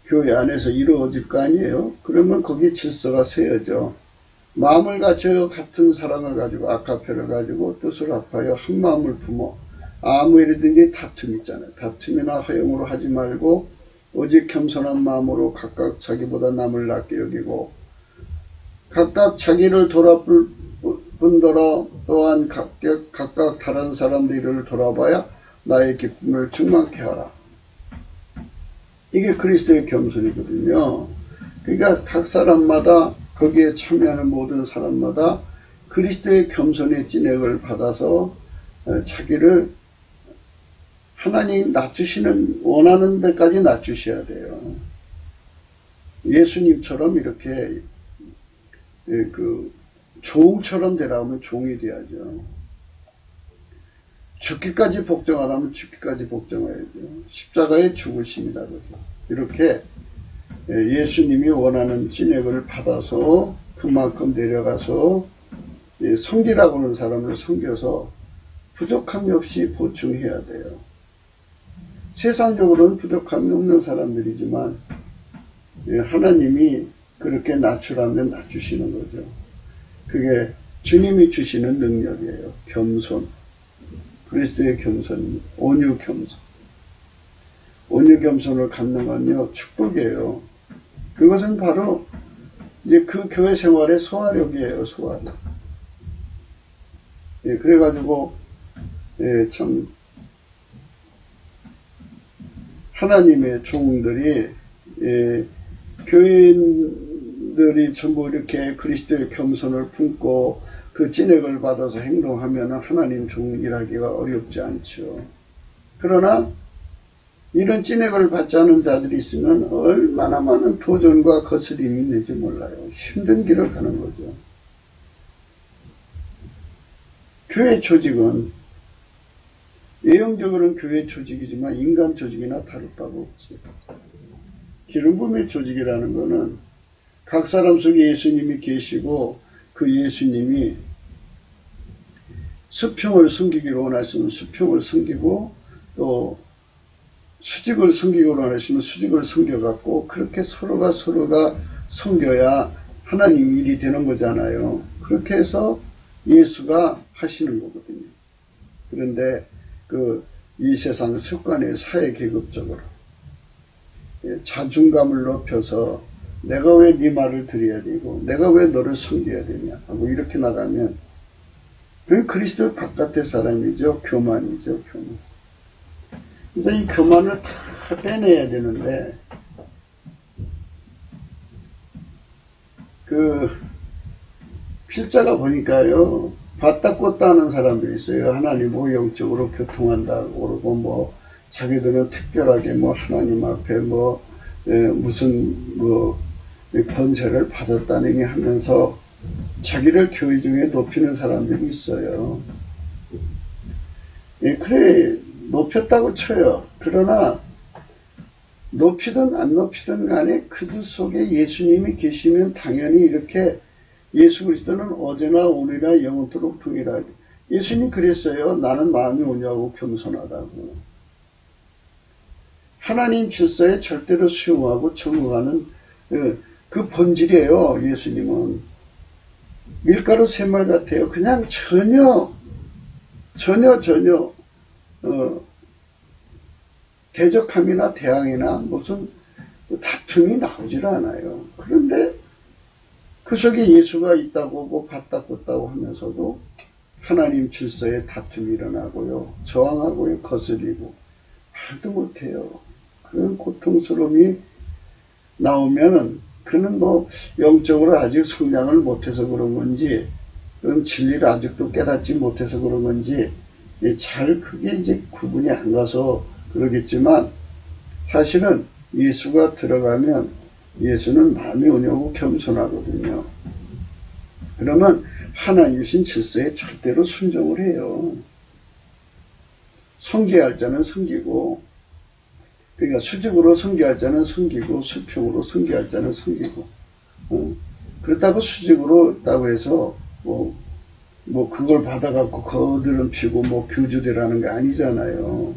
교회 안에서 이루어질 거 아니에요. 그러면 거기 질서가 세워져. 마음을 갖춰 같은 사랑을 가지고 아카페를 가지고 뜻을 합하여 한 마음을 품어 아무 일이든지 다툼 있잖아요. 다툼이나 허용으로 하지 말고 오직 겸손한 마음으로 각각 자기보다 남을 낮게 여기고 각각 자기를 돌아볼 뿐더러 또한 각각 다른 사람들을 돌아봐야 나의 기쁨을 충만케 하라. 이게 그리스도의 겸손이거든요. 그러니까 각 사람마다 거기에 참여하는 모든 사람마다 그리스도의 겸손의 찐액을 받아서 자기를 하나님 낮추시는 원하는 데까지 낮추셔야 돼요. 예수님처럼 이렇게 그 종처럼 되라면 종이 돼야죠. 죽기까지 복종하라면 죽기까지 복종해야죠. 십자가의 죽으심이다. 이렇게 예수님이 원하는 찐액을 받아서 그만큼 내려가서 섬기라고 하는 사람을 섬겨서 부족함이 없이 보충해야 돼요. 세상적으로는 부족함이 없는 사람들이지만 하나님이 그렇게 낮추라면 낮추시는 거죠. 그게 주님이 주시는 능력이에요. 겸손. 그리스도의 겸손입니다. 온유 겸손. 온유 겸손을 갖는 건요, 축복이에요. 그것은 바로 이제 그 교회 생활의 소화력이에요, 소화력. 그래가지고, 참, 하나님의 종들이, 교인들이 전부 이렇게 그리스도의 겸손을 품고 그 찐액을 받아서 행동하면 하나님 종이라기가 어렵지 않죠. 그러나 이런 찐액을 받지 않은 자들이 있으면 얼마나 많은 도전과 거스림이 있는지 몰라요. 힘든 길을 가는 거죠. 교회 조직은 외형적으로는 교회 조직이지만 인간 조직이나 다를 바가 없어요. 기름 부음의 조직이라는 것은 각 사람 속에 예수님이 계시고 그 예수님이 수평을 섬기기를 원하시면 수평을 섬기고 또 수직을 섬기기를 원하시면 수직을 섬겨갖고 그렇게 서로가 섬겨야 하나님 일이 되는 거잖아요. 그렇게 해서 예수가 하시는 거거든요. 그런데 이 세상 습관의 사회 계급적으로 자존감을 높여서 내가 왜 네 말을 들어야 되고 내가 왜 너를 섬겨야 되냐 하고 이렇게 나가면 그건 그리스도 바깥의 사람이죠. 교만이죠. 교만. 그래서 이 교만을 다 빼내야 되는데 필자가 보니까요, 봤다 꽂다 하는 사람들이 있어요. 하나님하고 영적으로 교통한다고 그러고, 뭐, 자기들은 특별하게 뭐, 하나님 앞에 뭐, 무슨, 권세를 받았다느니 하면서 자기를 교회 중에 높이는 사람들이 있어요. 그래, 높였다고 쳐요. 그러나, 높이든 안 높이든 간에 그들 속에 예수님이 계시면 당연히 이렇게 예수 그리스도는 어제나 오늘이나 영원토록 동일하게. 예수님 그랬어요. 나는 마음이 온유하고 겸손하다고. 하나님 질서에 절대로 수용하고 적응하는 그 본질이에요. 예수님은. 밀가루 샘말 같아요. 그냥 전혀 대적함이나 대항이나 무슨 다툼이 나오질 않아요. 그런데 그 속에 예수가 있다고 뭐 봤다 꽂다고 하면서도 하나님 질서에 다툼이 일어나고요. 저항하고요. 거슬리고 말도 못해요. 그런 고통스러움이 나오면은 그는 뭐 영적으로 아직 성장을 못해서 그런 건지 그런 진리를 아직도 깨닫지 못해서 그런 건지 잘 그게 이제 구분이 안 가서 그러겠지만 사실은 예수가 들어가면 예수는 마음이 온유하고 겸손하거든요. 그러면 하나님 주신 질서에 절대로 순종을 해요. 섬겨야 할 자는 섬기고, 그러니까 수직으로 섬겨야 할 자는 섬기고, 수평으로 섬겨야 할 자는 섬기고, 그렇다고 수직으로 있다고 해서 뭐 그걸 받아갖고 거들은 피고 뭐 교주되라는 게 아니잖아요.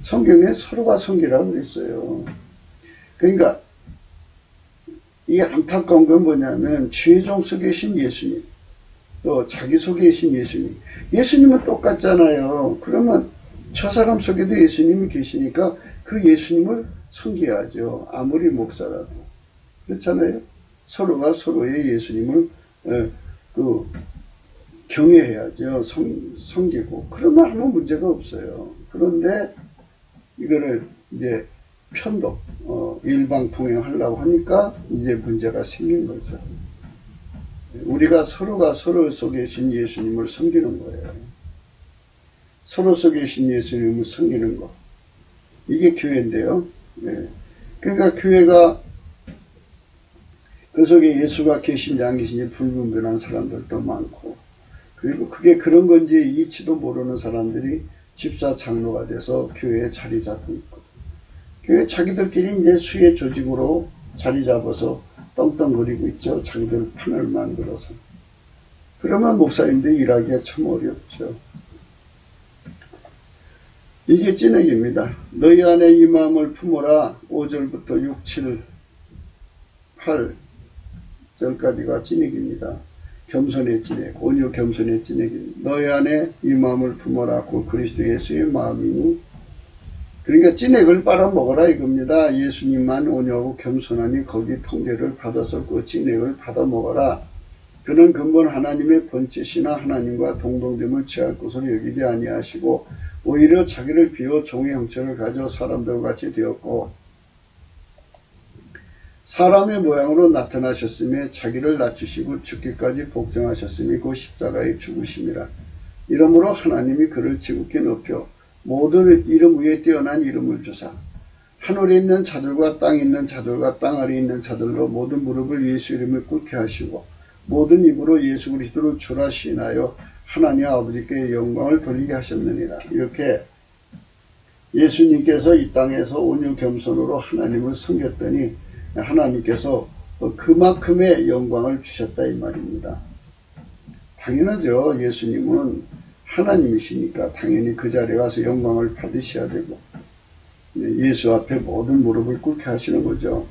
성경에 서로가 섬기라고 그랬어요. 그러니까 이 안타까운 건 뭐냐면 죄종 속에 계신 예수님, 또 자기 속에 계신 예수님, 예수님은 똑같잖아요. 그러면 저 사람 속에도 예수님이 계시니까 그 예수님을 섬겨야죠. 아무리 목사라도. 그렇잖아요. 서로가 서로의 예수님을 경외해야죠. 섬기고. 그러면 아무 문제가 없어요. 그런데 이거를 이제 편독, 일방통행하려고 하니까 이제 문제가 생긴 거죠. 우리가 서로가 서로 속에 계신 예수님을 섬기는 거예요. 서로 속에 계신 예수님을 섬기는 거. 이게 교회인데요. 네. 그러니까 교회가 그 속에 예수가 계신지 안 계신지 불분별한 사람들도 많고, 그리고 그게 그런 건지 이치도 모르는 사람들이 집사 장로가 돼서 교회에 자리 잡고 있고, 교회 자기들끼리 이제 수혜 조직으로 자리 잡아서 떵떵거리고 있죠. 자기들 판을 만들어서. 그러면 목사님들이 일하기가 참 어렵죠. 이게 찐핵입니다. 너희 안에 이 마음을 품어라. 5절부터 6, 7, 8절까지가 찐핵입니다. 겸손의 찐핵, 온유 겸손의 찐핵입니다. 너희 안에 이 마음을 품어라. 그 그리스도 예수의 마음이니. 그러니까 찐핵을 빨아먹어라 이겁니다. 예수님만 온유하고 겸손하니 거기 통제를 받아서 그 찐핵을 받아먹어라. 그는 근본 하나님의 본체시나 하나님과 동등됨을 취할 것으로 여기지 아니하시고 오히려 자기를 비워 종의 형체를 가져 사람들과 같이 되었고 사람의 모양으로 나타나셨으며 자기를 낮추시고 죽기까지 복종하셨으니 그 십자가의 죽으심이라. 이러므로 하나님이 그를 지극히 높여 모든 이름 위에 뛰어난 이름을 주사 하늘에 있는 자들과 땅에 있는 자들과 땅 아래에 있는 자들로 모든 무릎을 예수 이름을 꿇게 하시고 모든 입으로 예수 그리스도를 주라 시인하여 하나님 아버지께 영광을 돌리게 하셨느니라. 이렇게 예수님께서 이 땅에서 온유 겸손으로 하나님을 섬겼더니 하나님께서 그만큼의 영광을 주셨다 이 말입니다. 당연하죠. 예수님은 하나님이시니까 당연히 그 자리에 가서 영광을 받으셔야 되고 예수 앞에 모든 무릎을 꿇게 하시는 거죠.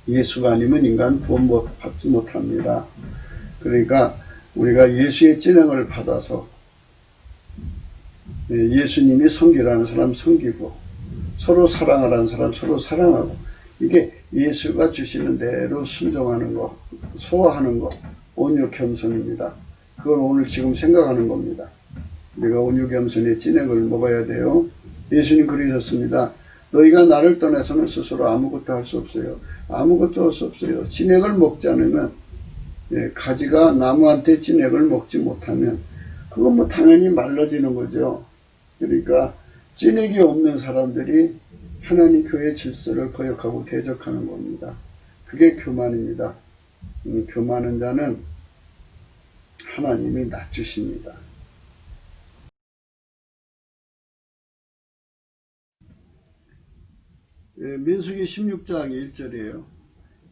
예수가 아니면 인간 구원 받지 못합니다. 그러니까 우리가 예수의 찐행을 받아서 예수님이 섬기라는 사람 섬기고 서로 사랑하라는 사람 서로 사랑하고 이게 예수가 주시는 대로 순종하는 것, 소화하는 것, 온유 겸손입니다. 그걸 오늘 지금 생각하는 겁니다. 우리가 온유 겸손의 진액을 먹어야 돼요. 예수님 그러셨습니다. 너희가 나를 떠나서는 스스로 아무것도 할 수 없어요. 아무것도 할 수 없어요. 진액을 먹지 않으면, 가지가 나무한테 진액을 먹지 못하면 그건 뭐 당연히 말라지는 거죠. 그러니까 진액이 없는 사람들이 하나님 교회 질서를 거역하고 대적하는 겁니다. 그게 교만입니다. 교만한 자는 하나님이 낮추십니다. 민수기 16장 1절이에요.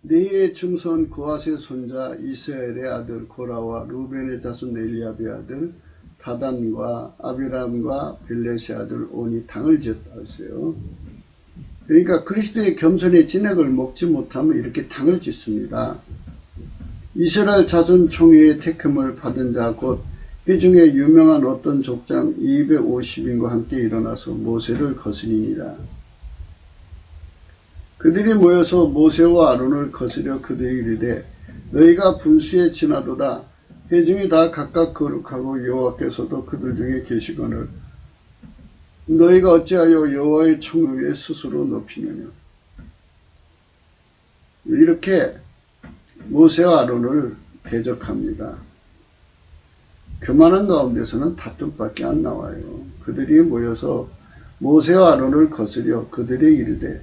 네의 증손 고핫의 손자 이스라엘의 아들 고라와 루벤의 자손 엘리압의 아들 다단과 아비람과 벨렛의 아들 온이 당을 지었다 했어요. 그러니까 그리스도의 겸손의 진액을 먹지 못하면 이렇게 당을 짓습니다. 이스라엘 자손 총회의 택함을 받은 자 곧 그 중에 유명한 어떤 족장 250인과 함께 일어나서 모세를 거스리니라. 그들이 모여서 모세와 아론을 거스려 그들이 이르되 너희가 분수에 지나도다. 회중이 다 각각 거룩하고 여호와께서도 그들 중에 계시거늘 너희가 어찌하여 여호와의 총 위에 스스로 높이느냐. 이렇게 모세와 아론을 대적합니다. 교만한 가운데서는 다툼밖에 안 나와요. 그들이 모여서 모세와 아론을 거스려 그들이 이르되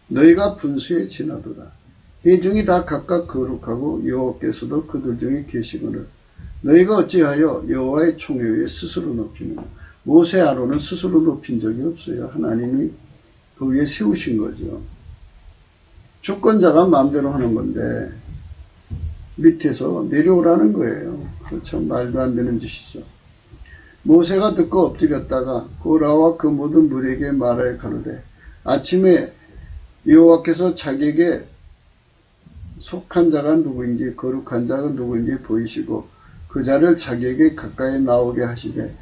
너희가 분수에 지나도다. 회중이 다 각각 거룩하고 여호와께서도 그들 중에 계시거늘 너희가 어찌하여 여호와의 총회 위에 스스로 높이느냐. 모세 아론은 스스로 높인 적이 없어요. 하나님이 그 위에 세우신 거죠. 주권자가 마음대로 하는 건데 밑에서 내려오라는 거예요. 그렇죠. 말도 안 되는 짓이죠. 모세가 듣고 엎드렸다가 고라와 그 모든 무리에게 말하여 가로되 아침에 여호와께서 자기에게 속한 자가 누구인지 거룩한 자가 누구인지 보이시고 그 자를 자기에게 가까이 나오게 하시되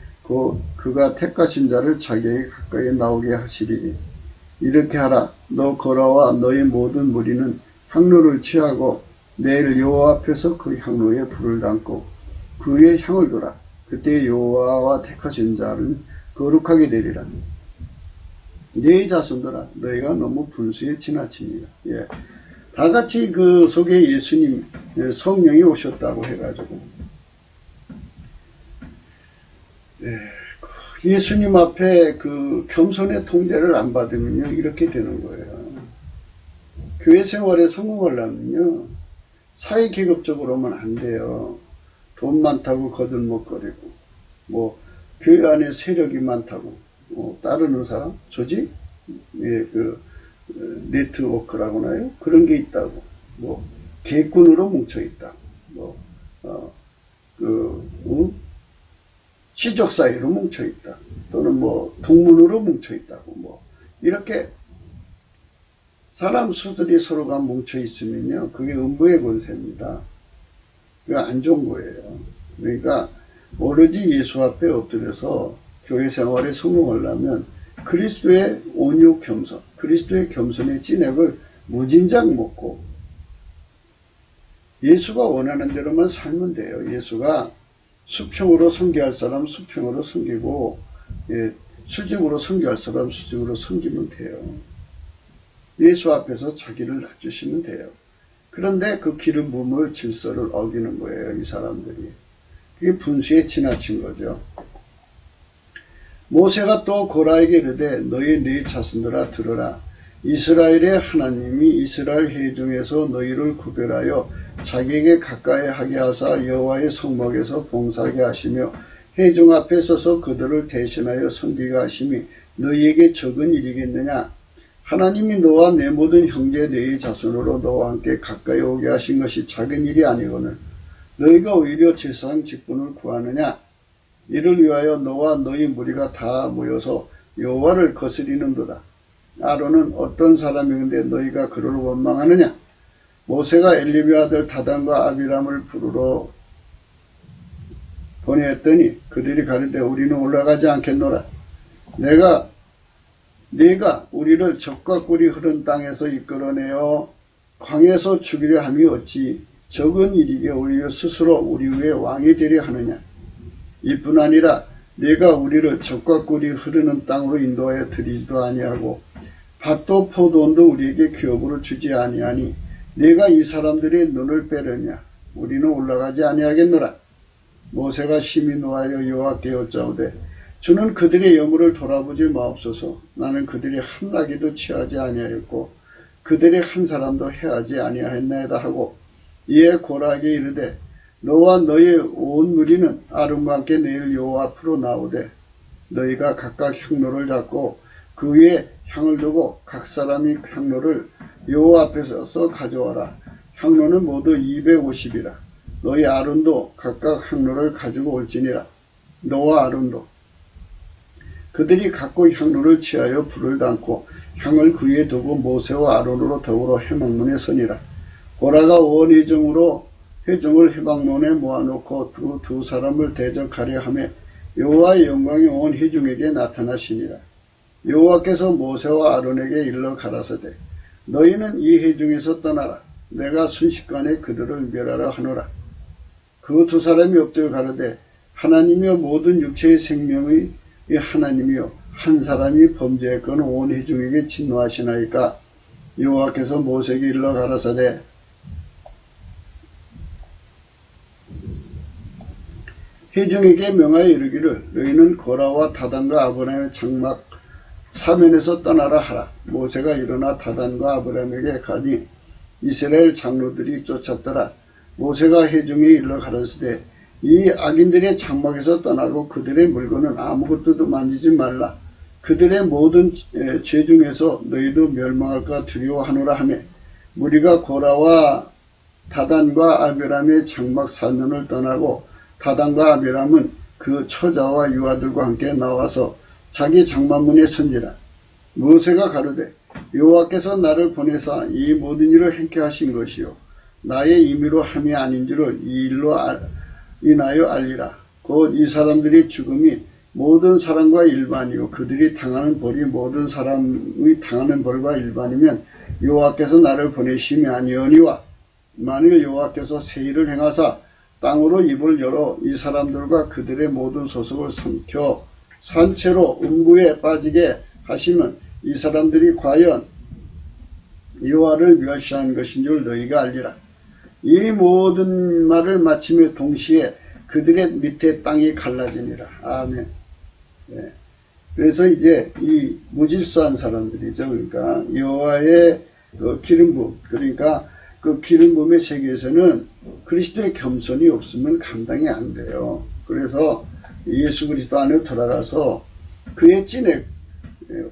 그가 택하신 자를 자기에게 가까이 나오게 하시리니 이렇게 하라. 너 고라와 너의 모든 무리는 향로를 취하고 내일 여호와 앞에서 그 향로에 불을 담고 그 위에 향을 두라. 그때 여호와와 택하신 자는 거룩하게 되리라. 네 자손들아 너희가 너무 분수에 지나칩니다. 예. 다 같이 그 속에 예수님 성령이 오셨다고 해가지고 예수님 앞에 그 겸손의 통제를 안 받으면요 이렇게 되는 거예요. 교회 생활에 성공하려면요 사회계급적으로만 안 돼요. 돈 많다고 거들먹거리고 뭐 교회 안에 세력이 많다고 따르는 사람 조직 그 네트워크라고 하나요? 그런 게 있다고 뭐 계꾼으로 뭉쳐 있다. 시족 사이로 뭉쳐 있다. 또는 뭐 동문으로 뭉쳐 있다고 뭐 이렇게 사람 수들이 서로가 뭉쳐 있으면요 그게 음부의 권세입니다. 그게 안 좋은 거예요. 그러니까 오로지 예수 앞에 엎드려서 교회 생활에 성공하려면 그리스도의 온유 겸손, 그리스도의 겸손의 진액을 무진장 먹고 예수가 원하는 대로만 살면 돼요. 예수가 수평으로 섬기할 사람 수평으로 섬기고 수직으로 섬기할 사람 수직으로 섬기면 돼요. 예수 앞에서 자기를 낮추시면 돼요. 그런데 그 기름 부음의 질서를 어기는 거예요. 이 사람들이. 그게 분수에 지나친 거죠. 모세가 또 고라에게 이르되 너희 네 자손들아 들으라. 이스라엘의 하나님이 이스라엘 회중에서 너희를 구별하여 자기에게 가까이 하게 하사 여호와의 성막에서 봉사하게 하시며 회중 앞에 서서 그들을 대신하여 섬기게 하심이 너희에게 적은 일이겠느냐. 하나님이 너와 내 모든 형제 너희 자손으로 너와 함께 가까이 오게 하신 것이 작은 일이 아니거늘 너희가 오히려 제사장 직분을 구하느냐. 이를 위하여 너와 너희 무리가 다 모여서 여호와를 거스리는도다. 아론은 어떤 사람이건데 너희가 그를 원망하느냐. 모세가 엘리비 아들 다단과 아비람을 부르러 보내었더니 그들이 가는데 우리는 올라가지 않겠노라. 내가 네가 우리를 적과 꿀이 흐른 땅에서 이끌어내어 광에서 죽이려 함이 어찌 적은 일이게 오히려 스스로 우리 위에 왕이 되려 하느냐. 이뿐 아니라 네가 우리를 적과 꿀이 흐르는 땅으로 인도하여 드리지도 아니하고 밭도 포도원도 우리에게 기업으로 주지 아니하니 네가 이 사람들의 눈을 빼려냐. 우리는 올라가지 아니하겠노라. 모세가 심히 노하여 여호와께 여짜오되 주는 그들의 여물을 돌아보지 마옵소서. 나는 그들이 한 나귀도 취하지 아니하였고 그들의 한 사람도 해하지 아니하였나이다 하고 이에 고라에게 이르되 너와 너의 온 무리는 아론과 함께 내일 여호와 앞으로 나오되 너희가 각각 향로를 잡고 그 위에 향을 두고 각 사람이 향로를 여호와 앞에서 가져와라. 향로는 모두 250이라. 너희 아론도 각각 향로를 가지고 올지니라. 너와 아론도. 그들이 갖고 향로를 취하여 불을 담고 향을 그 위에 두고 모세와 아론으로 더불어 회막문에 서니라. 고라가 온 회중을 회막문에 모아놓고 두 사람을 대적하려 하며 여호와의 영광이 온 회중에게 나타나시니라. 여호와께서 모세와 아론에게 일러 가라사대 너희는 이 회중에서 떠나라. 내가 순식간에 그들을 멸하라 하노라. 그 두 사람이 엎드려 가로되 하나님이여 모든 육체의 생명의 하나님이여 한 사람이 범죄했거늘 온 회중에게 진노하시나이까. 여호와께서 모세에게 일러 가라사대 회중에게 명하여 이르기를 너희는 고라와 다단과 아브라함의 장막 사면에서 떠나라 하라. 모세가 일어나 다단과 아브라함에게 가니 이스라엘 장로들이 쫓았더라. 모세가 회중에 일러 가라사대 이 악인들의 장막에서 떠나고 그들의 물건은 아무것도 만지지 말라. 그들의 모든 죄 중에서 너희도 멸망할까 두려워하노라 하며 무리가 고라와 다단과 아비람의 장막 사면을 떠나고 다단과 아비람은 그 처자와 유아들과 함께 나와서 자기 장막문에 선지라. 모세가 가로되 여호와께서 나를 보내사 이 모든 일을 행케 하신 것이요 나의 임의로 함이 아닌 줄을 이 일로 인하여 알리라. 곧 이 사람들의 죽음이 모든 사람과 일반이요 그들이 당하는 벌이 모든 사람의 당하는 벌과 일반이면 여호와께서 나를 보내심이 아니오니와 만일 여호와께서 새 일을 행하사 땅으로 입을 열어 이 사람들과 그들의 모든 소속을 삼켜 산채로 음부에 빠지게 하시면 이 사람들이 과연 여호와를 멸시한 것인 줄 너희가 알리라. 이 모든 말을 마침에 동시에 그들의 밑에 땅이 갈라지니라. 아멘. 네. 그래서 이제 이 무질서한 사람들이죠. 그러니까 여호와의 그 기름 부음, 그러니까 그 기름 부음의 세계에서는 그리스도의 겸손이 없으면 감당이 안 돼요. 그래서 예수 그리스도 안에 들어가서 그의 찐의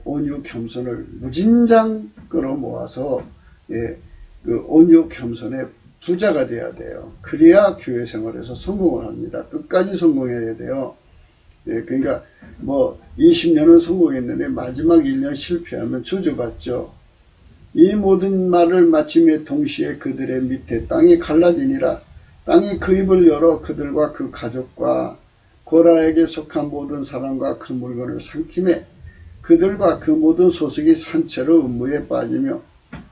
온유 겸손을 무진장 끌어모아서 그 온유 겸손의 부자가 돼야 돼요. 그래야 교회 생활에서 성공을 합니다. 끝까지 성공해야 돼요. 그러니까 뭐 20년은 성공했는데 마지막 1년 실패하면 저주받죠. 이 모든 말을 마침에 동시에 그들의 밑에 땅이 갈라지니라. 땅이 그 입을 열어 그들과 그 가족과 고라에게 속한 모든 사람과 그 물건을 삼키매 그들과 그 모든 소속이 산채로 음부에 빠지며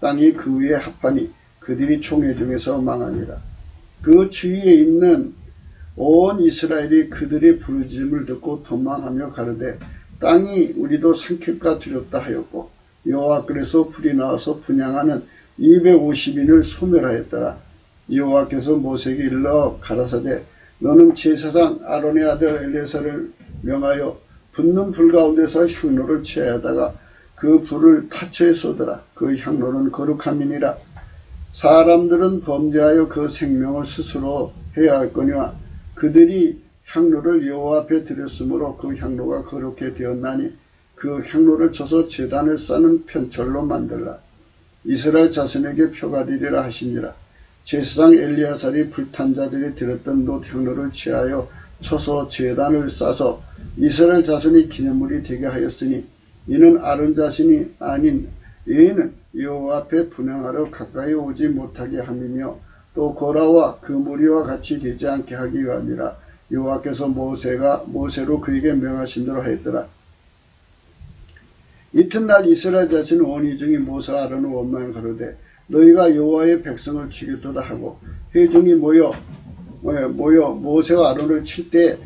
땅이 그 위에 합하니 그들이 총회 중에서 망하니라. 그 주위에 있는 온 이스라엘이 그들의 부르짖음을 듣고 도망하며 가로되 땅이 우리도 삼킬까 두렵다 하였고 여호와께서 불이 나와서 분향하는 250인을 소멸하였더라. 여호와께서 모세에게 일러 가라사대 너는 제사장 아론의 아들 엘리야사를 명하여 붙는 불 가운데서 향로를 취하다가 그 불을 타처에 쏟으라. 그 향로는 거룩함이니라. 사람들은 범죄하여 그 생명을 스스로 해야 할거니와 그들이 향로를 여호와 앞에 드렸으므로 그 향로가 거룩해 되었나니 그 향로를 쳐서 제단을 쌓는 편철로 만들라. 이스라엘 자손에게 표가 되리라 하시니라. 제사장 엘리야살이 불탄 자들이 드렸던 놋 향로를 취하여 쳐서 제단을 싸서 이스라엘 자손이 기념물이 되게 하였으니 이는 아론 자신이 아닌 얘는 여호와 앞에 분향하러 가까이 오지 못하게 함이며 또 고라와 그 무리와 같이 되지 않게 하기 위함이라. 여호와께서 모세로 그에게 명하신 대로 하였더라. 이튿날 이스라엘 자손 원이 중에 모세와 아론은 원망을 가로되 너희가 여호와의 백성을 죽였도다 하고 회중이 모여 모세와 아론을 칠 때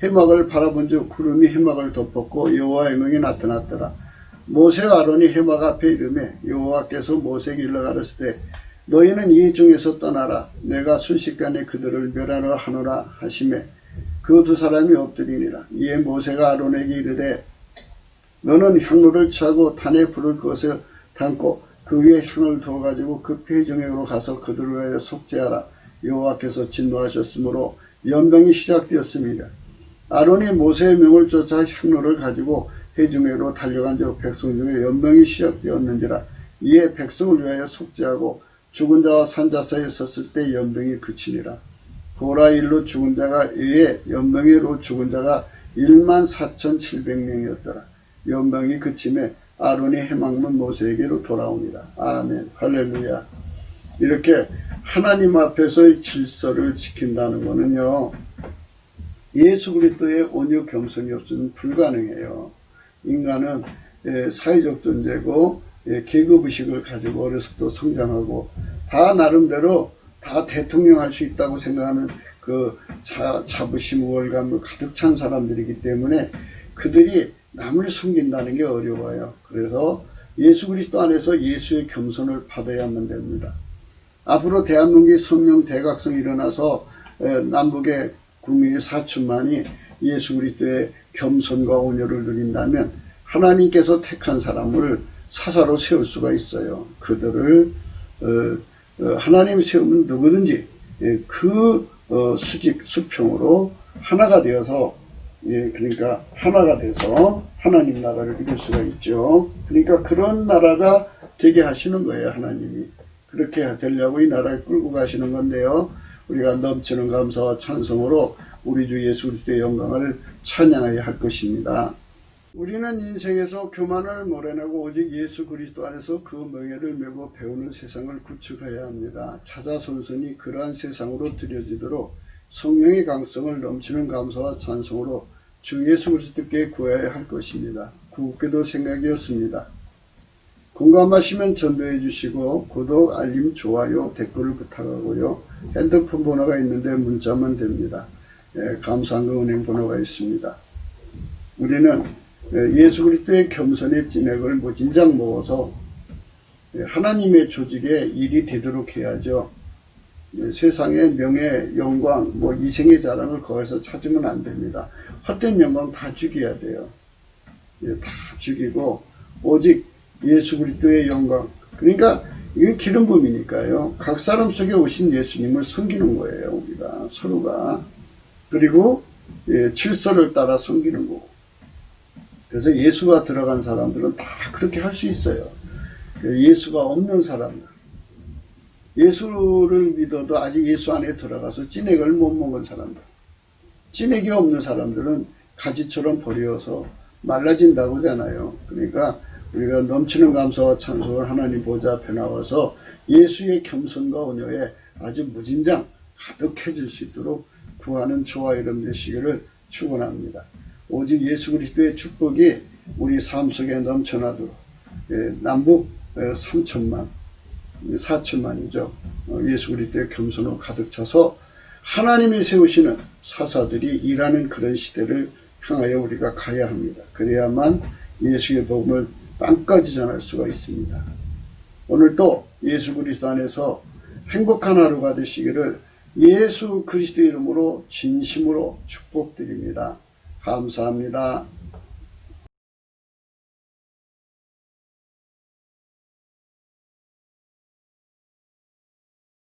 해막을 바라본 즉 구름이 해막을 덮었고 여호와의 영광이 나타났더라. 모세와 아론이 해막 앞에 이르매 여호와께서 모세에게 일러 가라사대 너희는 이 중에서 떠나라. 내가 순식간에 그들을 멸하라 하노라 하시매 그 두 사람이 엎드리니라. 이에 모세가 아론에게 이르되 너는 향로를 취하고 단에 불을 그것에 담고 그 위에 향을 두어가지고 급히 회중에게로 가서 그들을 위하여 속죄하라. 여호와께서 진노하셨으므로 연병이 시작되었습니다. 아론이 모세의 명을 쫓아 향로를 가지고 회중에게로 달려간 즉 백성 중에 연병이 시작되었는지라. 이에 백성을 위하여 속죄하고 죽은 자와 산자 사이에 섰을 때 연병이 그치니라. 고라 일로 죽은 자가 이에 연병으로 죽은 자가 14,700명이었더라. 연병이 그침에 아론이 해막문 모세에게로 돌아옵니다. 아멘. 할렐루야. 이렇게 하나님 앞에서의 질서를 지킨다는 것은요, 예수 그리스도의 온유 겸손이 없으면 불가능해요. 인간은 사회적 존재고 계급의식을 가지고 어려서부터 성장하고 다 나름대로 다 대통령 할 수 있다고 생각하는 그 자부심, 우월감을 가득 찬 사람들이기 때문에 그들이 남을 섬긴다는 게 어려워요. 그래서 예수 그리스도 안에서 예수의 겸손을 받아야만 됩니다. 앞으로 대한민국의 성령 대각성이 일어나서 남북의 국민이 4천만이 예수 그리스도의 겸손과 온유를 누린다면 하나님께서 택한 사람을 사사로 세울 수가 있어요. 그들을 하나님이 세우면 누구든지 그 수직 수평으로 하나가 되어서 그러니까 하나가 돼서 하나님 나라를 이룰 수가 있죠. 그러니까 그런 나라가 되게 하시는 거예요. 하나님이 그렇게 되려고 이 나라를 끌고 가시는 건데요. 우리가 넘치는 감사와 찬송으로 우리 주 예수 그리스도의 영광을 찬양해야 할 것입니다. 우리는 인생에서 교만을 몰아내고 오직 예수 그리스도 안에서 그 명예를 메고 배우는 세상을 구축해야 합니다. 찾아선선이 그러한 세상으로 들여지도록 성령의 강성을 넘치는 감사와 찬송으로 주 예수 그리스도께 구해야 할 것입니다. 구국기도 생각이었습니다. 공감하시면 전도해 주시고 구독, 알림, 좋아요, 댓글을 부탁하고요. 핸드폰 번호가 있는데 문자만 됩니다. 감사한금 은행 번호가 있습니다. 우리는 예수 그리스도의 겸손의 찐액을 무진장 모아서 하나님의 조직에 일이 되도록 해야죠. 세상의 명예, 영광, 이생의 자랑을 거기서 찾으면 안 됩니다. 헛된 영광 다 죽여야 돼요. 다 죽이고 오직 예수 그리스도의 영광. 그러니까 이게 기름 부음이니까요. 각 사람 속에 오신 예수님을 섬기는 거예요. 우리가 서로가. 그리고 질서를 따라 섬기는 거고. 그래서 예수가 들어간 사람들은 다 그렇게 할 수 있어요. 예수가 없는 사람들. 예수를 믿어도 아직 예수 안에 들어가서 찐액을 못 먹은 사람들. 찐액이 없는 사람들은 가지처럼 버려서 말라진다고 하잖아요. 그러니까 우리가 넘치는 감사와 찬송을 하나님 보좌 앞에 나와서 예수의 겸손과 온유에 아주 무진장 가득해질 수 있도록 구하는 저와 여러분 되시기를 축원합니다. 오직 예수 그리스도의 축복이 우리 삶 속에 넘쳐나도록 남북 3천만 4천만이죠. 예수 그리스도의 겸손으로 가득 차서 하나님이 세우시는 사사들이 일하는 그런 시대를 향하여 우리가 가야 합니다. 그래야만 예수의 복음을 땅까지 전할 수가 있습니다. 오늘도 예수 그리스도 안에서 행복한 하루가 되시기를 예수 그리스도 이름으로 진심으로 축복드립니다. 감사합니다.